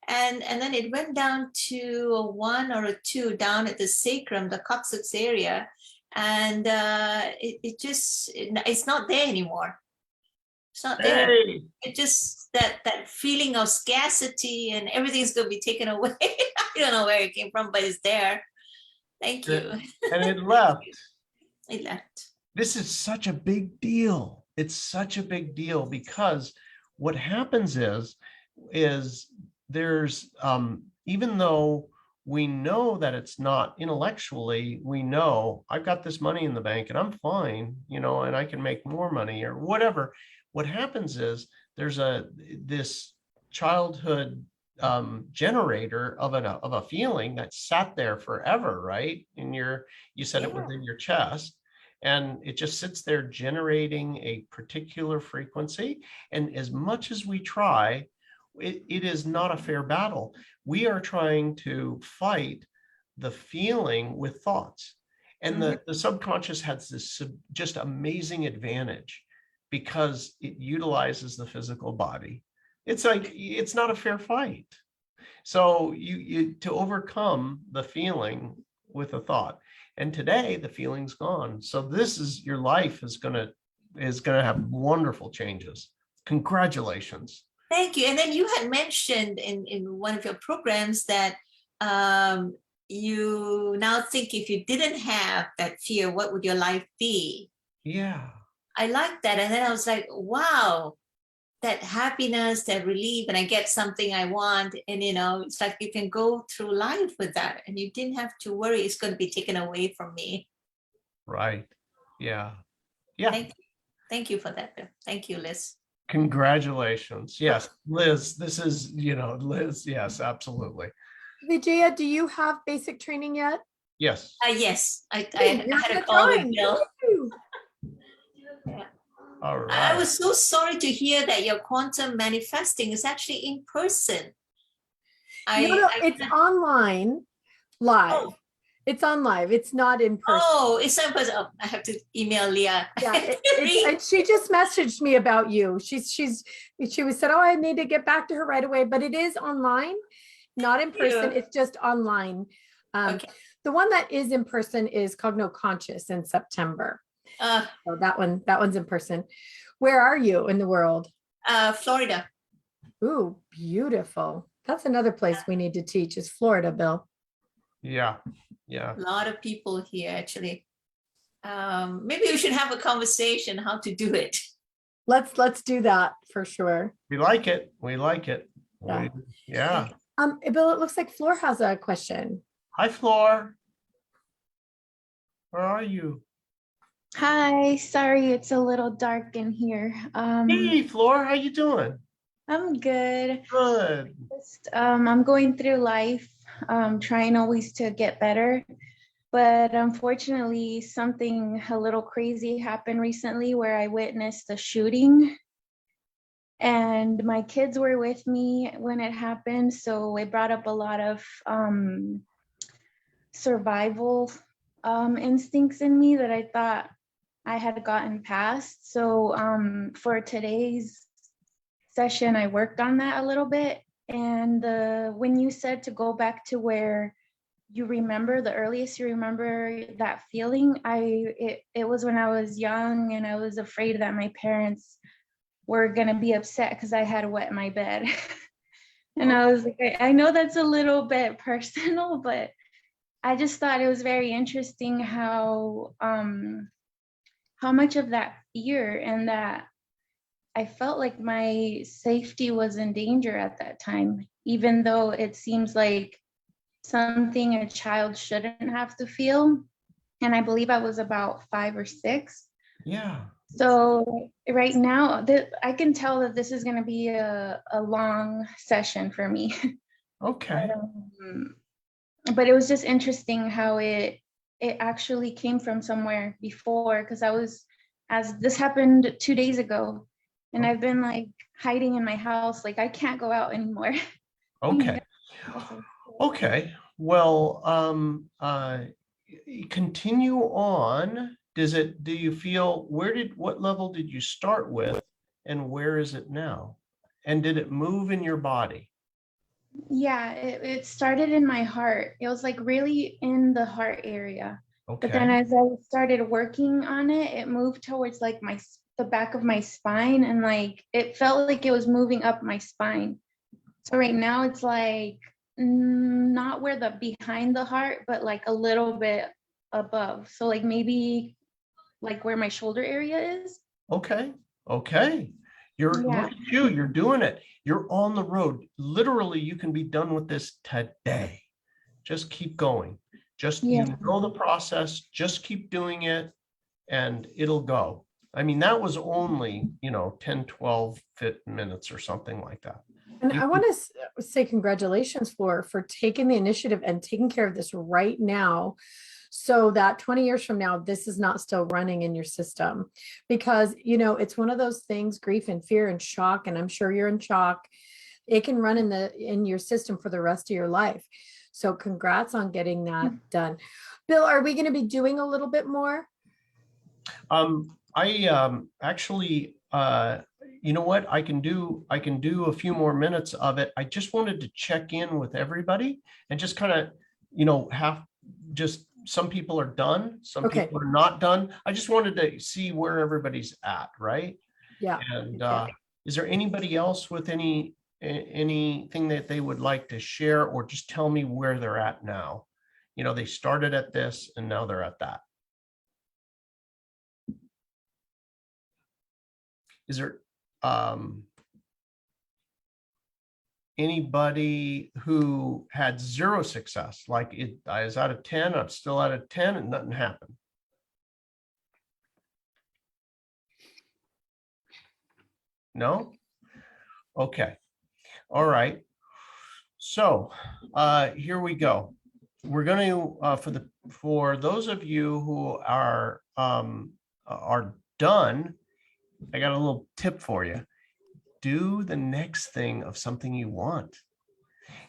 And then it went down to a 1 or a 2 down at the sacrum, the coccyx area. And it's not there anymore. It's not there. Hey, It just, that feeling of scarcity and everything's going to be taken away. I don't know where it came from, but it's there. Thank you. and it left. It left. This is such a big deal. It's such a big deal because what happens is there's even though we know that it's not intellectually, we know I've got this money in the bank and I'm fine, you know, and I can make more money or whatever. What happens is there's this childhood generator of a feeling that sat there forever, right? You said it was in your chest, and it just sits there generating a particular frequency. And as much as we try, it is not a fair battle. We are trying to fight the feeling with thoughts. And the subconscious has this just amazing advantage because it utilizes the physical body. It's like, it's not a fair fight. So you to overcome the feeling with a thought. And today the feeling's gone. So this is, your life is gonna have wonderful changes. Congratulations. Thank you. And then you had mentioned in one of your programs that you now think if you didn't have that fear, what would your life be? Yeah. I like that. And then I was like, wow, that happiness, that relief, and I get something I want. And, it's like you can go through life with that and you didn't have to worry it's going to be taken away from me. Right. Yeah. Yeah. Thank you for that, Bill. Thank you, Liz. Congratulations. Yes, Liz, this is, Liz. Yes, absolutely. Vijaya, do you have basic training yet? Yes. Yes, I You're had on a the call with time. Bill. Woo! Yeah. All I right. was so sorry to hear that your quantum manifesting is actually in person. No, it's online, live. Oh. It's on live. It's not in person. Oh, it's in person. Oh, I have to email Leah. Yeah, and she just messaged me about you. She said, oh, I need to get back to her right away, but it is online, not in person. you. It's just online. Okay. The one that is in person is Cogno Conscious in September. So that one's in person. Where are you in the world? Florida. Ooh, beautiful. That's another place we need to teach is Florida, Bill. Yeah. Yeah. A lot of people here, actually. Maybe we should have a conversation how to do it. Let's do that for sure. We like it. We like it. Yeah. Yeah. Bill, it looks like Floor has a question. Hi, Floor. Where are you? Hi, sorry it's a little dark in here. Hey, Floor, how you doing? I'm good. Good. Just, I'm going through life, trying always to get better. But unfortunately, something a little crazy happened recently where I witnessed a shooting. And my kids were with me when it happened. So it brought up a lot of survival instincts in me that I thought I had gotten past. So for today's session, I worked on that a little bit. And when you said to go back to where you remember the earliest you remember that feeling, it was when I was young and I was afraid that my parents were gonna be upset because I had wet my bed. And I was like, I know that's a little bit personal, but I just thought it was very interesting how much of that fear and that I felt like my safety was in danger at that time, even though it seems like something a child shouldn't have to feel. And I believe I was about 5 or 6. Yeah. So right now, I can tell that this is going to be a long session for me. Okay. But it was just interesting how it actually came from somewhere before, because as this happened 2 days ago, and I've been like hiding in my house, like I can't go out anymore. Okay. Okay. Well, continue on. Do you feel, what level did you start with and where is it now? And did it move in your body? Yeah, it started in my heart. It was like really in the heart area. Okay. But then as I started working on it, it moved towards like the back of my spine, and like it felt like it was moving up my spine. So right now it's like not where the behind the heart, but like a little bit above. So like maybe like where my shoulder area is. Okay. Okay. Look Yeah. at you, you're doing it. You're on the road. Literally, you can be done with this today. Just keep going. You know the process, just keep doing it and it'll go. I mean, that was only, 10, 12 minutes or something like that. And I want to say congratulations for taking the initiative and taking care of this right now, so that 20 years from now, this is not still running in your system. Because, it's one of those things, grief and fear and shock, and I'm sure you're in shock. It can run in your system for the rest of your life. So congrats on getting that done. Bill, are we going to be doing a little bit more? I actually, you know what? I can do a few more minutes of it. I just wanted to check in with everybody and just kind of, some people are done, some people are not done. I just wanted to see where everybody's at, right? Yeah. And is there anybody else with anything that they would like to share, or just tell me where they're at now? You know, they started at this and now they're at that. Is there anybody who had zero success? Like I was out of 10, I'm still out of 10 and nothing happened. No? Okay. All right. So here we go. We're going to for those of you who are done, I got a little tip for you. Do the next thing of something you want,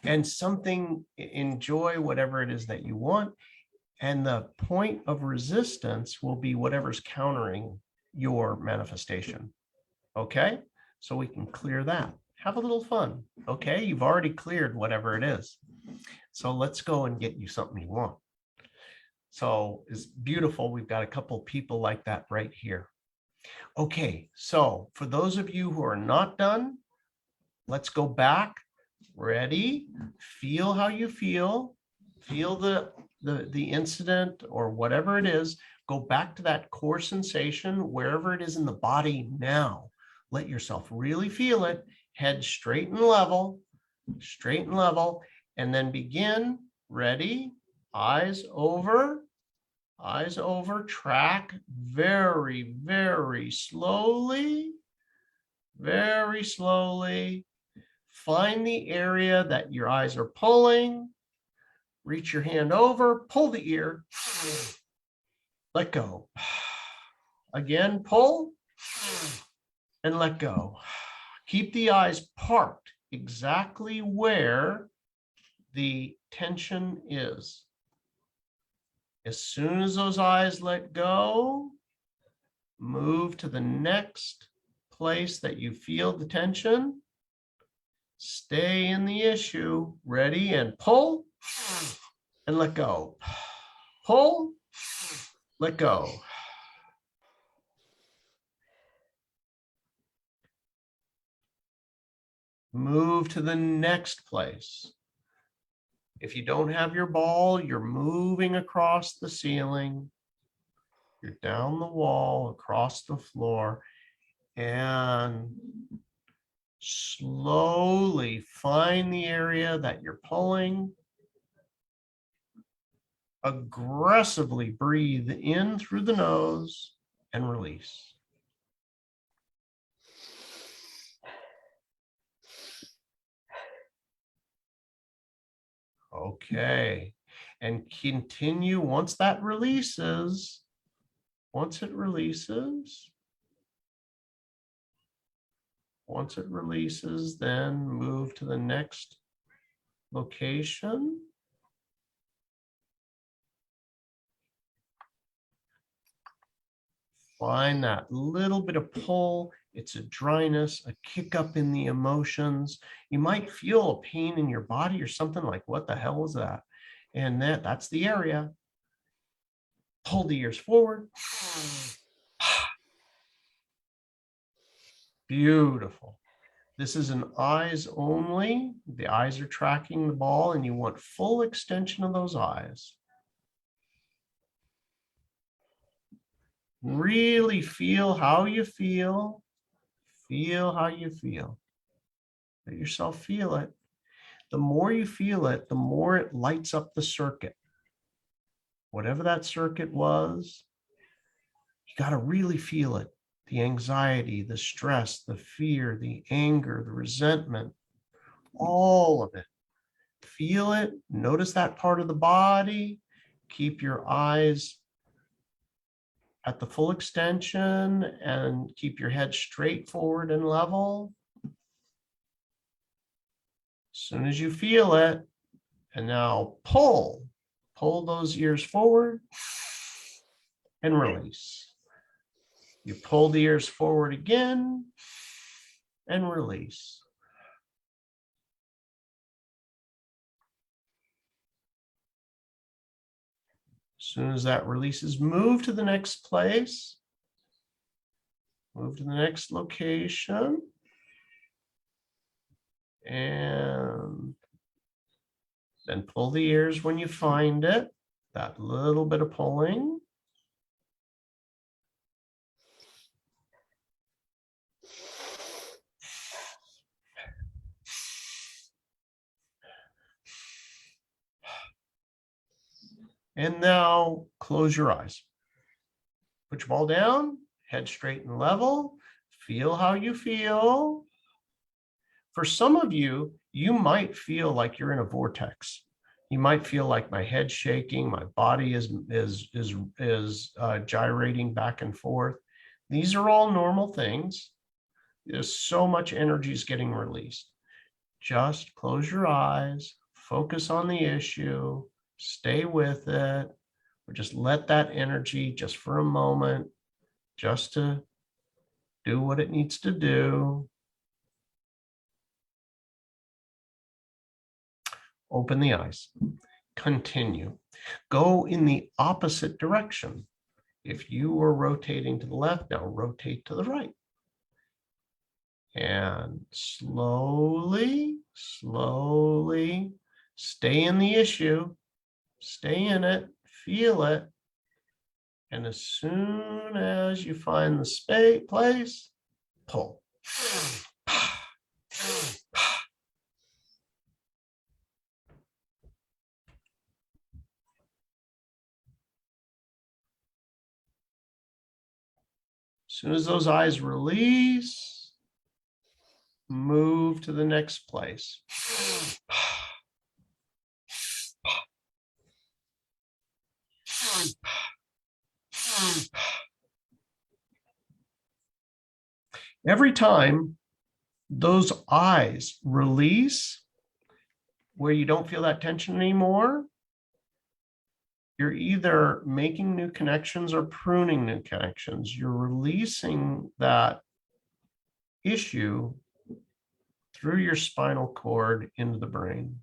and enjoy whatever it is that you want. And the point of resistance will be whatever's countering your manifestation. Okay, so we can clear that. Have a little fun. Okay, you've already cleared whatever it is. So let's go and get you something you want. So it's beautiful. We've got a couple people like that right here. Okay, so for those of you who are not done, let's go back. Ready? Feel how you feel. Feel the incident or whatever it is. Go back to that core sensation, wherever it is in the body now. Let yourself really feel it. Head straight and level, and then begin. Ready? Eyes over, track very, very slowly, Find the area that your eyes are pulling. Reach your hand over, pull the ear, let go. Again, pull and let go. Keep the eyes parked exactly where the tension is. As soon as those eyes let go, move to the next place that you feel the tension. Stay in the issue. Ready? And pull and let go. Pull, let go. Move to the next place. If you don't have your ball, you're moving across the ceiling. You're down the wall, across the floor, and slowly find the area that you're pulling. Aggressively breathe in through the nose and release. Okay, and continue once it releases, then move to the next location. Find that little bit of pull. It's a dryness, a kick up in the emotions. You might feel a pain in your body or something like, what the hell is that? And that's the area. Pull the ears forward. Beautiful. This is an eyes only. The eyes are tracking the ball and you want full extension of those eyes. Really feel how you feel. Feel how you feel. Let yourself feel it. The more you feel it, the more it lights up the circuit. Whatever that circuit was, you got to really feel it. The anxiety, the stress, the fear, the anger, the resentment, all of it. Feel it. Notice that part of the body. Keep your eyes at the full extension and keep your head straight forward and level. As soon as you feel it, and now pull those ears forward and release. You pull the ears forward again and release. As soon as that releases, move to the next place. Move to the next location. And then pull the ears when you find it. that little bit of pulling. And now close your eyes. Put your ball down, head straight and level. Feel how you feel. For some of you, you might feel like you're in a vortex. You might feel like my head's shaking, my body is gyrating back and forth. These are all normal things. There's so much energy is getting released. Just close your eyes, focus on the issue, stay with it, or just let that energy just for a moment, just to do what it needs to do. Open the eyes. Continue. Go in the opposite direction. If you were rotating to the left, now rotate to the right. And slowly, slowly, stay in the issue. Stay in it. Feel it. And as soon as you find the place, pull. As soon as those eyes release, move to the next place. Every time those eyes release, where you don't feel that tension anymore, you're either making new connections or pruning new connections. You're releasing that issue through your spinal cord into the brain.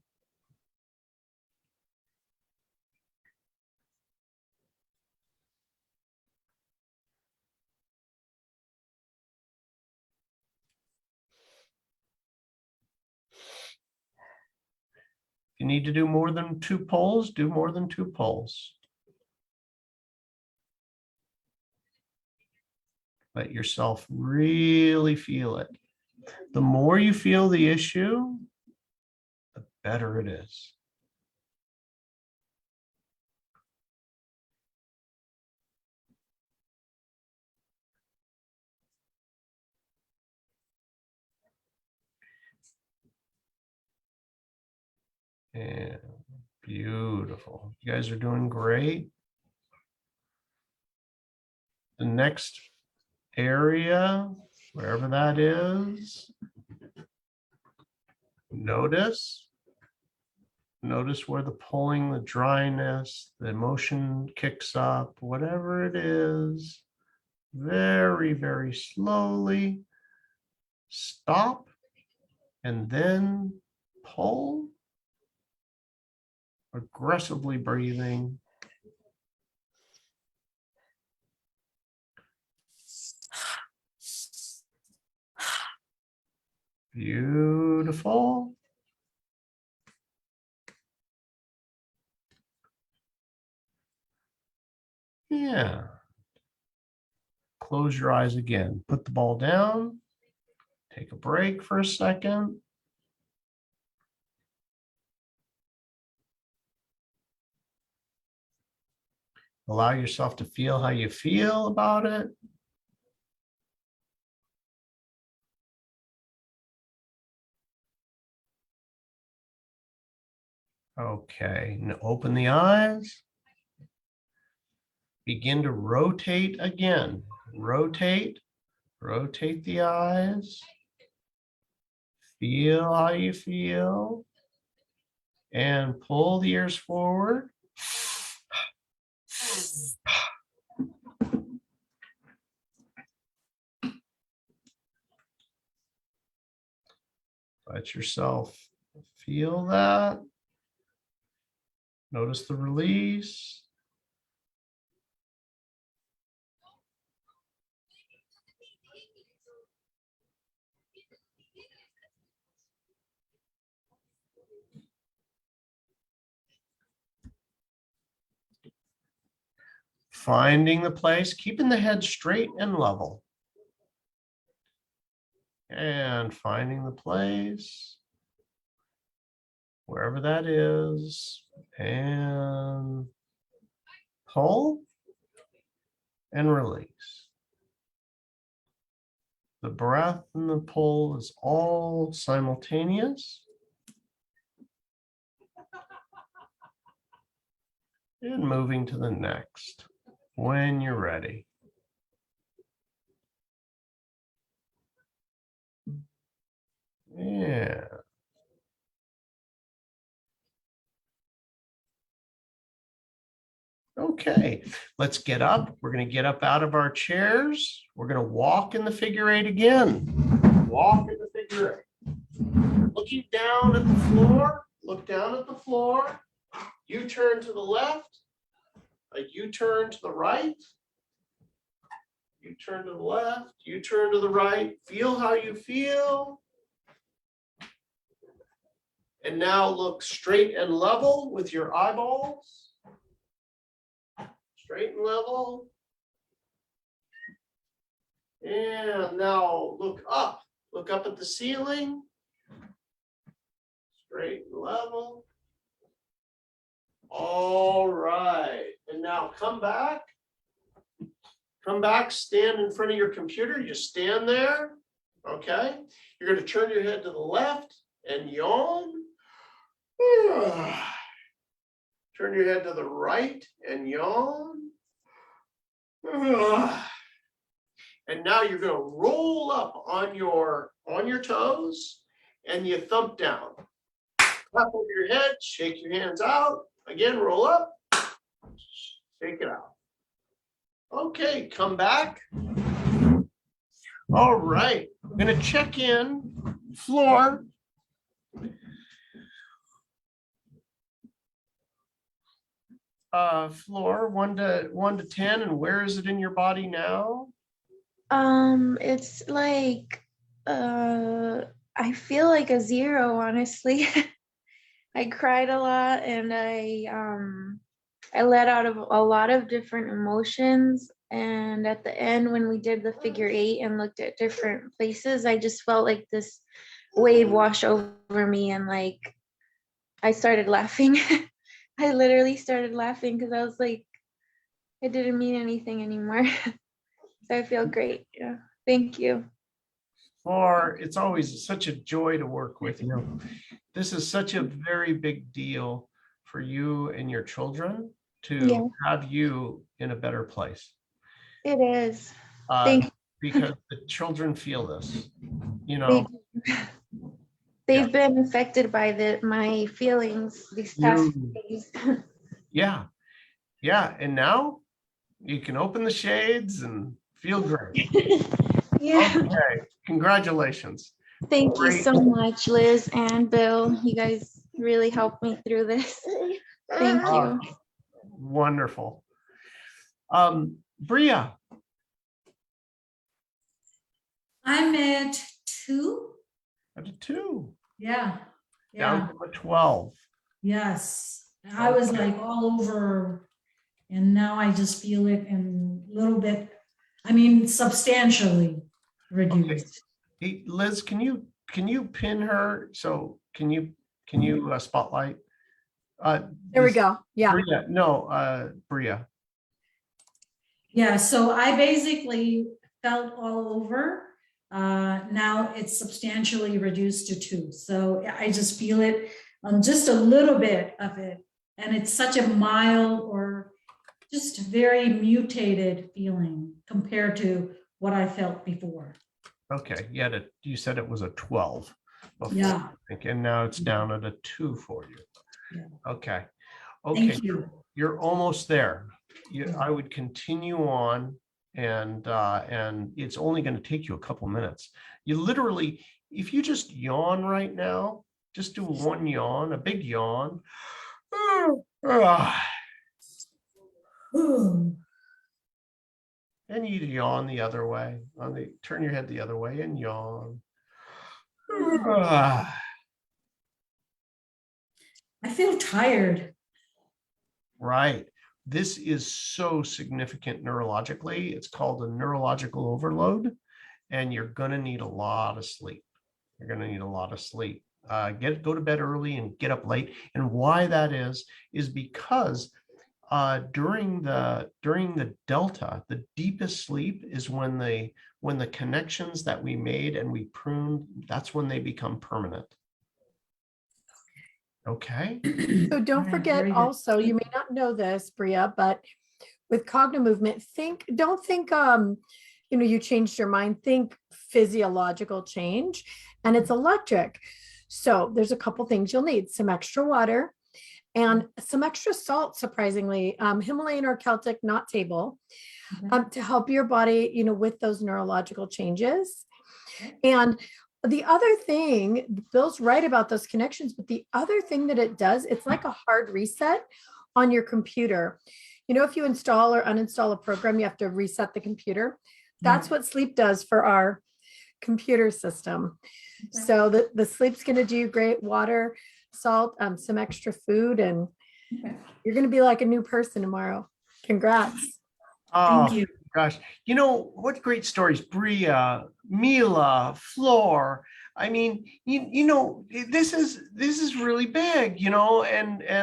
If you need to do more than 2 pulls, do more than 2 pulls. Let yourself really feel it. The more you feel the issue, the better it is. And beautiful. You guys are doing great. The next area, wherever that is, notice where the pulling, the dryness, the emotion kicks up, whatever it is. Very, very slowly stop and then pull, aggressively breathing. Beautiful. Yeah. Close your eyes again. Put the ball down. Take a break for a second. Allow yourself to feel how you feel about it. Okay, now open the eyes. Begin to rotate again. Rotate the eyes. Feel how you feel. And pull the ears forward. Let yourself feel that. Notice the release. Finding the place, keeping the head straight and level. And finding the place, wherever that is, and pull and release. The breath and the pull is all simultaneous. And moving to the next when you're ready. Yeah. Okay, let's get up. We're going to get up out of our chairs. We're going to walk in the figure eight again. Walk in the figure eight. Looking down at the floor, look down at the floor. You turn to the left, a U-turn to the right. You turn to the left, you turn to the right. Feel how you feel. And now look straight and level with your eyeballs. Straight and level. And now look up at the ceiling. Straight and level. All right, and now come back, stand in front of your computer, you stand there, okay? You're gonna turn your head to the left and yawn. Turn your head to the right and yawn. And now you're gonna roll up on your toes and you thump down. Clap over your head, shake your hands out. Again, roll up, shake it out. Okay, come back. All right, I'm gonna check in floor. Floor 1 to 10, and where is it in your body now? It's like I feel like a 0, honestly. I cried a lot, and I let out of a lot of different emotions. And at the end, when we did the figure eight and looked at different places, I just felt like this wave wash over me, and like I started laughing. I literally started laughing because I was like, it didn't mean anything anymore. So I feel great. Yeah. Thank you. Or it's always such a joy to work with you. This is such a very big deal for you and your children to have you in a better place. It is. Thank you. Because the children feel this, you know. They've been affected by my feelings these past days. Yeah. And now you can open the shades and feel great. Yeah. Okay. Congratulations. Thank you so much, Liz and Bill. You guys really helped me through this. Thank you. Wonderful. Bria. I'm at 2. At a 2. Yeah. Down from a 12. Yes. I was like all over, and now I just feel it in a little bit, I mean, substantially reduced. Hey, Liz, can you pin her? So can you spotlight? There we go. Yeah. Bria, no, Bria. Yeah, so I basically felt all over. Now it's substantially reduced to 2. So I just feel it on just a little bit of it. And it's such a mild or just very mutated feeling compared to what I felt before. Okay. You said it was a 12 before, Yeah. I think, and now it's down at a 2 for you. Yeah. Okay. Thank you. You're almost there. I would continue on, and it's only going to take you a couple minutes. You literally, if you just yawn right now, just do one yawn, a big yawn. And you yawn the other way. Turn your head the other way and yawn. I feel tired. Right. this is so significant neurologically. It's called a neurological overload, and you're going to need a lot of sleep. You're going to need a lot of sleep. Go to bed early and get up late. And why that is because during the delta, the deepest sleep is when the connections that we made and we pruned, that's when they become permanent. Okay. So don't Right, forget very good. also, you may not know this, Bria, but with Cognomovement, don't think, you changed your mind, think physiological change, and it's electric. So there's a couple things you'll need: some extra water and some extra salt, surprisingly, Himalayan or Celtic, not table, to help your body, with those neurological changes. And the other thing, Bill's right about those connections, but the other thing that it does, it's like a hard reset on your computer. If you install or uninstall a program, you have to reset the computer. That's what sleep does for our computer system. Okay. So the sleep's going to do great. Water, salt, some extra food, and Okay. you're going to be like a new person tomorrow. Congrats. Oh, Thank you. gosh. What great stories. Bria, Mila, Floor. I mean, this is really big, and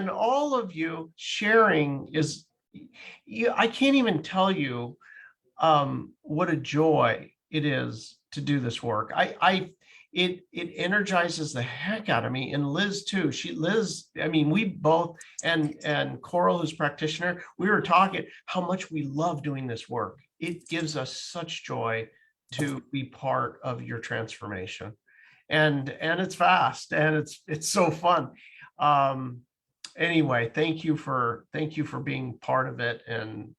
all of you sharing is, I can't even tell you what a joy it is to do this work. It energizes the heck out of me, and Liz too. We both, and Coral, who's practitioner, we were talking how much we love doing this work. It gives us such joy to be part of your transformation, and it's fast, and it's so fun. Anyway, thank you for being part of it and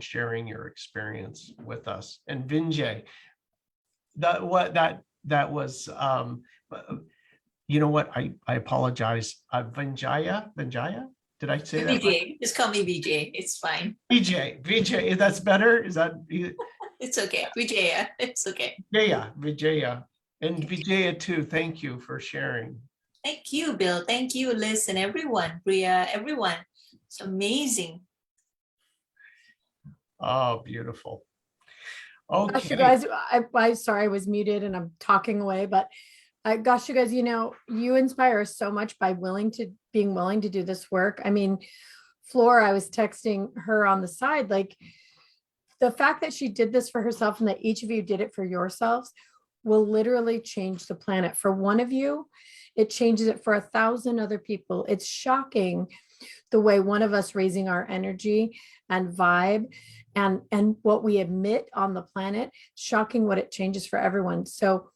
sharing your experience with us. And Vinjay, that was you know what, I apologize. Vinjaya, did I say that right? VJ, just call me VJ. It's fine. Vijay, that's better. Is that It's okay. Vijaya, it's okay. Vijaya, and Vijaya too. Thank you for sharing. Thank you, Bill. Thank you, Liz, and everyone, Bria, everyone. It's amazing. Oh, beautiful. Gosh, you Okay. guys, I'm sorry I was muted and I'm talking away, but gosh, you guys, you inspire us so much by being willing to do this work. I mean, Floor, I was texting her on the side, like the fact that she did this for herself and that each of you did it for yourselves will literally change the planet. For one of you, it changes it for 1,000 other people. It's shocking the way one of us raising our energy and vibe and what we emit on the planet, shocking what it changes for everyone. So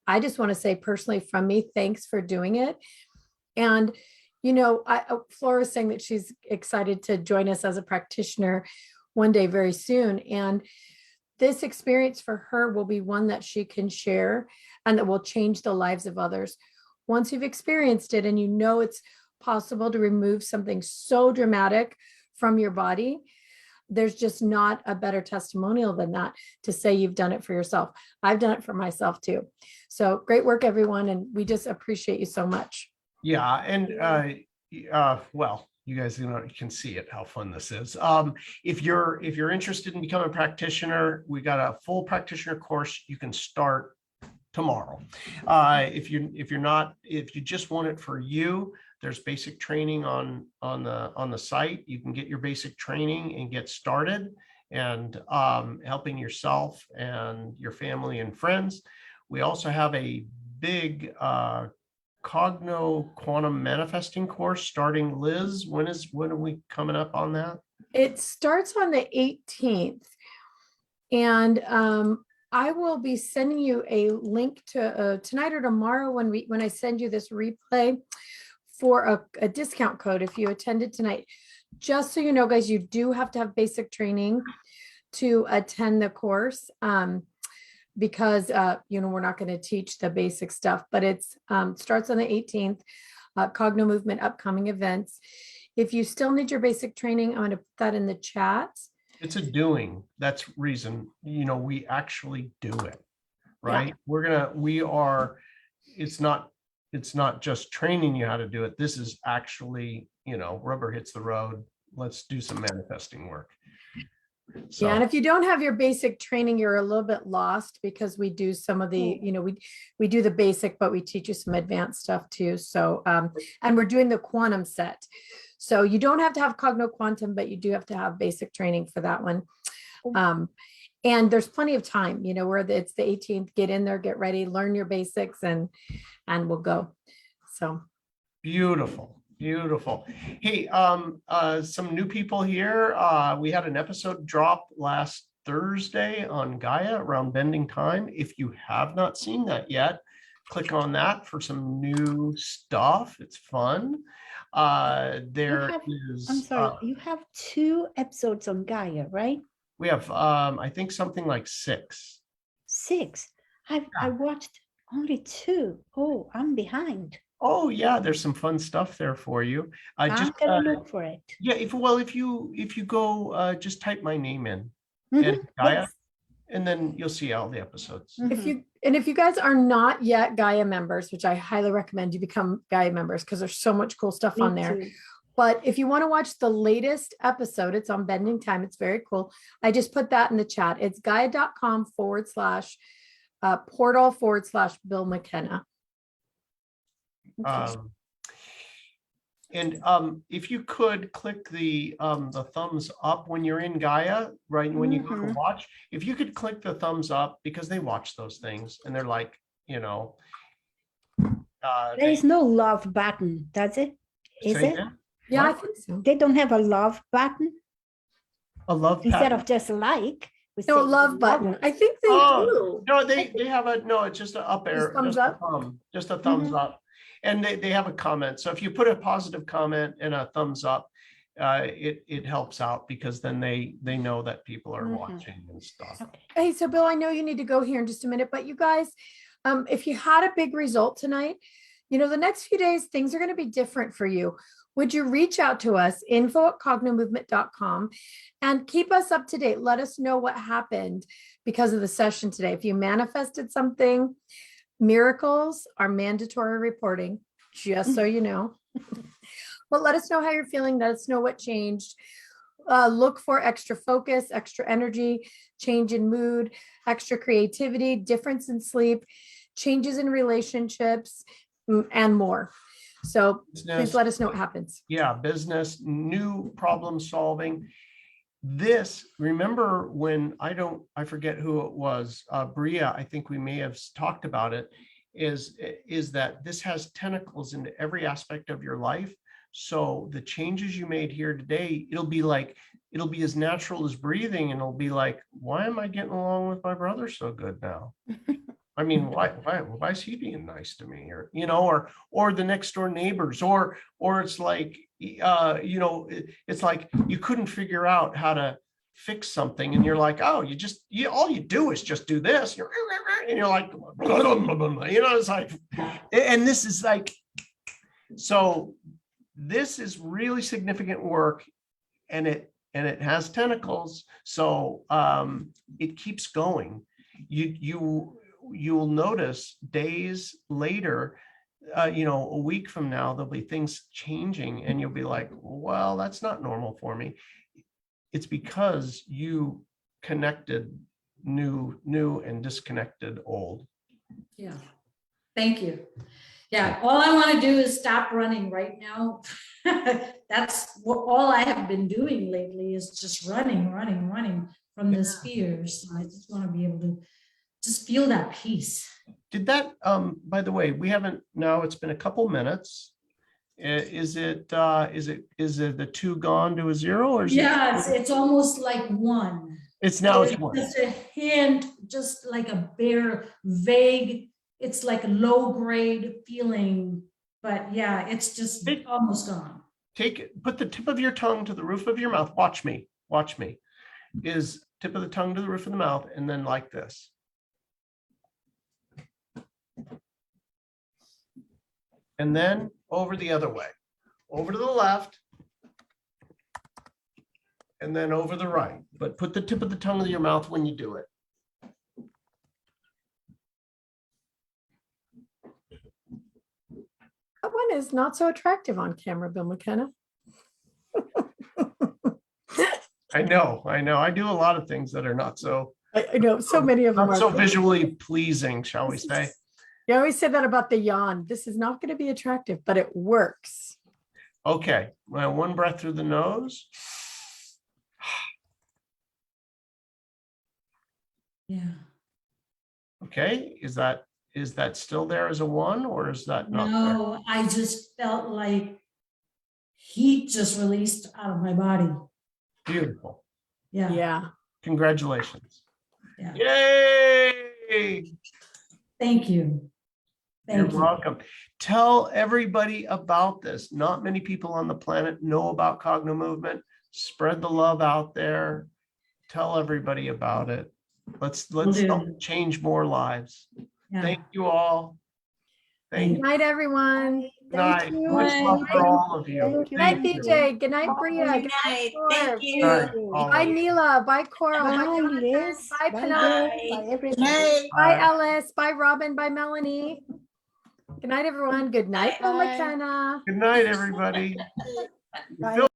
I just want to say personally from me, thanks for doing it. And, Flora is saying that she's excited to join us as a practitioner one day very soon. And this experience for her will be one that she can share and that will change the lives of others. Once you've experienced it and it's possible to remove something so dramatic from your body, there's just not a better testimonial than that to say you've done it for yourself. I've done it for myself too. So great work, everyone. And we just appreciate you so much. Yeah. And well, you guys can see it, how fun this is. If you're interested in becoming a practitioner, we got a full practitioner course. You can start tomorrow. If you just want it for you, there's basic training on the site. You can get your basic training and get started and helping yourself and your family and friends. We also have a big Cogno quantum manifesting course starting. Liz, when are we coming up on that? It starts on the 18th. And I will be sending you a link to tonight or tomorrow when I send you this replay for a discount code if you attended tonight. Just so you know, guys, you do have to have basic training to attend the course because we're not going to teach the basic stuff, but it's starts on the 18th. Cognomovement upcoming events. If you still need your basic training, I'm going to put that in the chat. It's a doing. That's reason, we actually do it, right? Yeah. It's not just training you how to do it. This is actually, rubber hits the road. let's do some manifesting work. Yeah, and So if you don't have your basic training, you're a little bit lost because we do some of the, we do the basic, but we teach you some advanced stuff too. So, and we're doing the quantum set. So you don't have to have Cogno Quantum, but you do have to have basic training for that one. And there's plenty of time, where it's the 18th, get in there, get ready, learn your basics and we'll go. So. beautiful. Beautiful. Hey, some new people here. We had an episode drop last Thursday on Gaia around bending time. If you have not seen that yet, click on that for some new stuff. It's fun. There is. I'm sorry, you have 2 episodes on Gaia, right? We have, I think something like 6. 6. I watched only 2. Oh, I'm behind. Oh yeah, there's some fun stuff there for you. I'm Just gonna look for it. yeah, if you go, just type my name in Mhm, and Gaia, yes. and then you'll see all the episodes. Mhm. If you guys are not yet Gaia members, which I highly recommend you become Gaia members because there's so much cool stuff Me on there. too. But if you want to watch the latest episode, it's on bending time. It's very cool. I just put that in the chat. It's gaia.com/portal/Bill McKenna. Okay. And if you could click the thumbs up when you're in Gaia, right? When you go to watch, if you could click the thumbs up because they watch those things and they're like, There is no love button, does it? Is say it? again? Yeah, I What? think so. They don't have a love button A love instead pattern. of just like. we No, say love button. I think they Oh, do. no, they have it's just an up arrow, thumbs just a up? thumb, just a thumbs up. And they have a comment. So if you put a positive comment and a thumbs up, it helps out because then they know that people are watching and stuff. Okay. Hey, so Bill, I know you need to go here in just a minute, but you guys, if you had a big result tonight, the next few days, things are going to be different for you. Would you reach out to us, info@cognomovement.com, and keep us up to date? Let us know what happened because of the session today. If you manifested something, miracles are mandatory reporting, just so you know. But let us know how you're feeling. Let us know what changed. Look for extra focus, extra energy, change in mood, extra creativity, difference in sleep, changes in relationships, and more. So please let us know what happens. Yeah, business, new problem solving. This, remember when I forget who it was, Bria, I think we may have talked about it, is that this has tentacles into every aspect of your life. So the changes you made here today, it'll be as natural as breathing, and it'll be like, why am I getting along with my brother so good now? I mean, why is he being nice to me? Or the next door neighbors, or it's like, it's like you couldn't figure out how to fix something, and you're like, oh, all you do is just do this, and you're like, it's like, and this is like, so this is really significant work, and it has tentacles, so it keeps going. You'll notice days later, a week from now, there'll be things changing and you'll be like, well, that's not normal for me. It's because you connected new and disconnected old. Yeah. Thank you. Yeah. All I want to do is stop running right now. That's all I have been doing lately is just running from this fears. I just want to be able to just feel that peace. Did that, by the way, it's been a couple minutes. Is it the 2 gone to a 0 or is it's almost like 1. It's now it's 1. Just a hint, just like a bare, vague, it's like a low grade feeling, but yeah, it's just almost gone. Put the tip of your tongue to the roof of your mouth. Watch me. Is tip of the tongue to the roof of the mouth, and then like this. And then over the other way, over to the left, and then over the right. But put the tip of the tongue to your mouth when you do it. That one is not so attractive on camera, Bill McKenna. I know. I do a lot of things that are not so, I know so many of them not are. so visually pleasing, shall we say. You always say that about the yawn. This is not going to be attractive, but it works. Okay, well, one breath through the nose. Yeah. Okay, is that still there as a 1, or is that not there? No, I just felt like heat just released out of my body. Beautiful. Yeah. Yeah. Congratulations. Yeah. Yay! Thank you. You're Thank you. welcome. Tell everybody about this. Not many people on the planet know about Cognomovement. Spread the love out there. Tell everybody about it. Let's do. help change more lives. Yeah. Thank you all. Thank Good you. night, everyone. Good night. Thank you. Much love for all of you. Thank you. Good night, Thank you. DJ. Good night, Bria. Bye. Good Good night, night. Norm. Thank Good night, you. all Bye, of you. Neela. Bye, Coral. Bye, Bye, Jonathan. Liz. Bye, Bye, Pinar. Joe. Bye. Bye, everybody. Night. Bye, Bye. Ellis. Bye, Robin. Bye, Melanie. Good night, everyone. Good night, Bill Bye. McKenna. Good night, everybody. Bye. Phil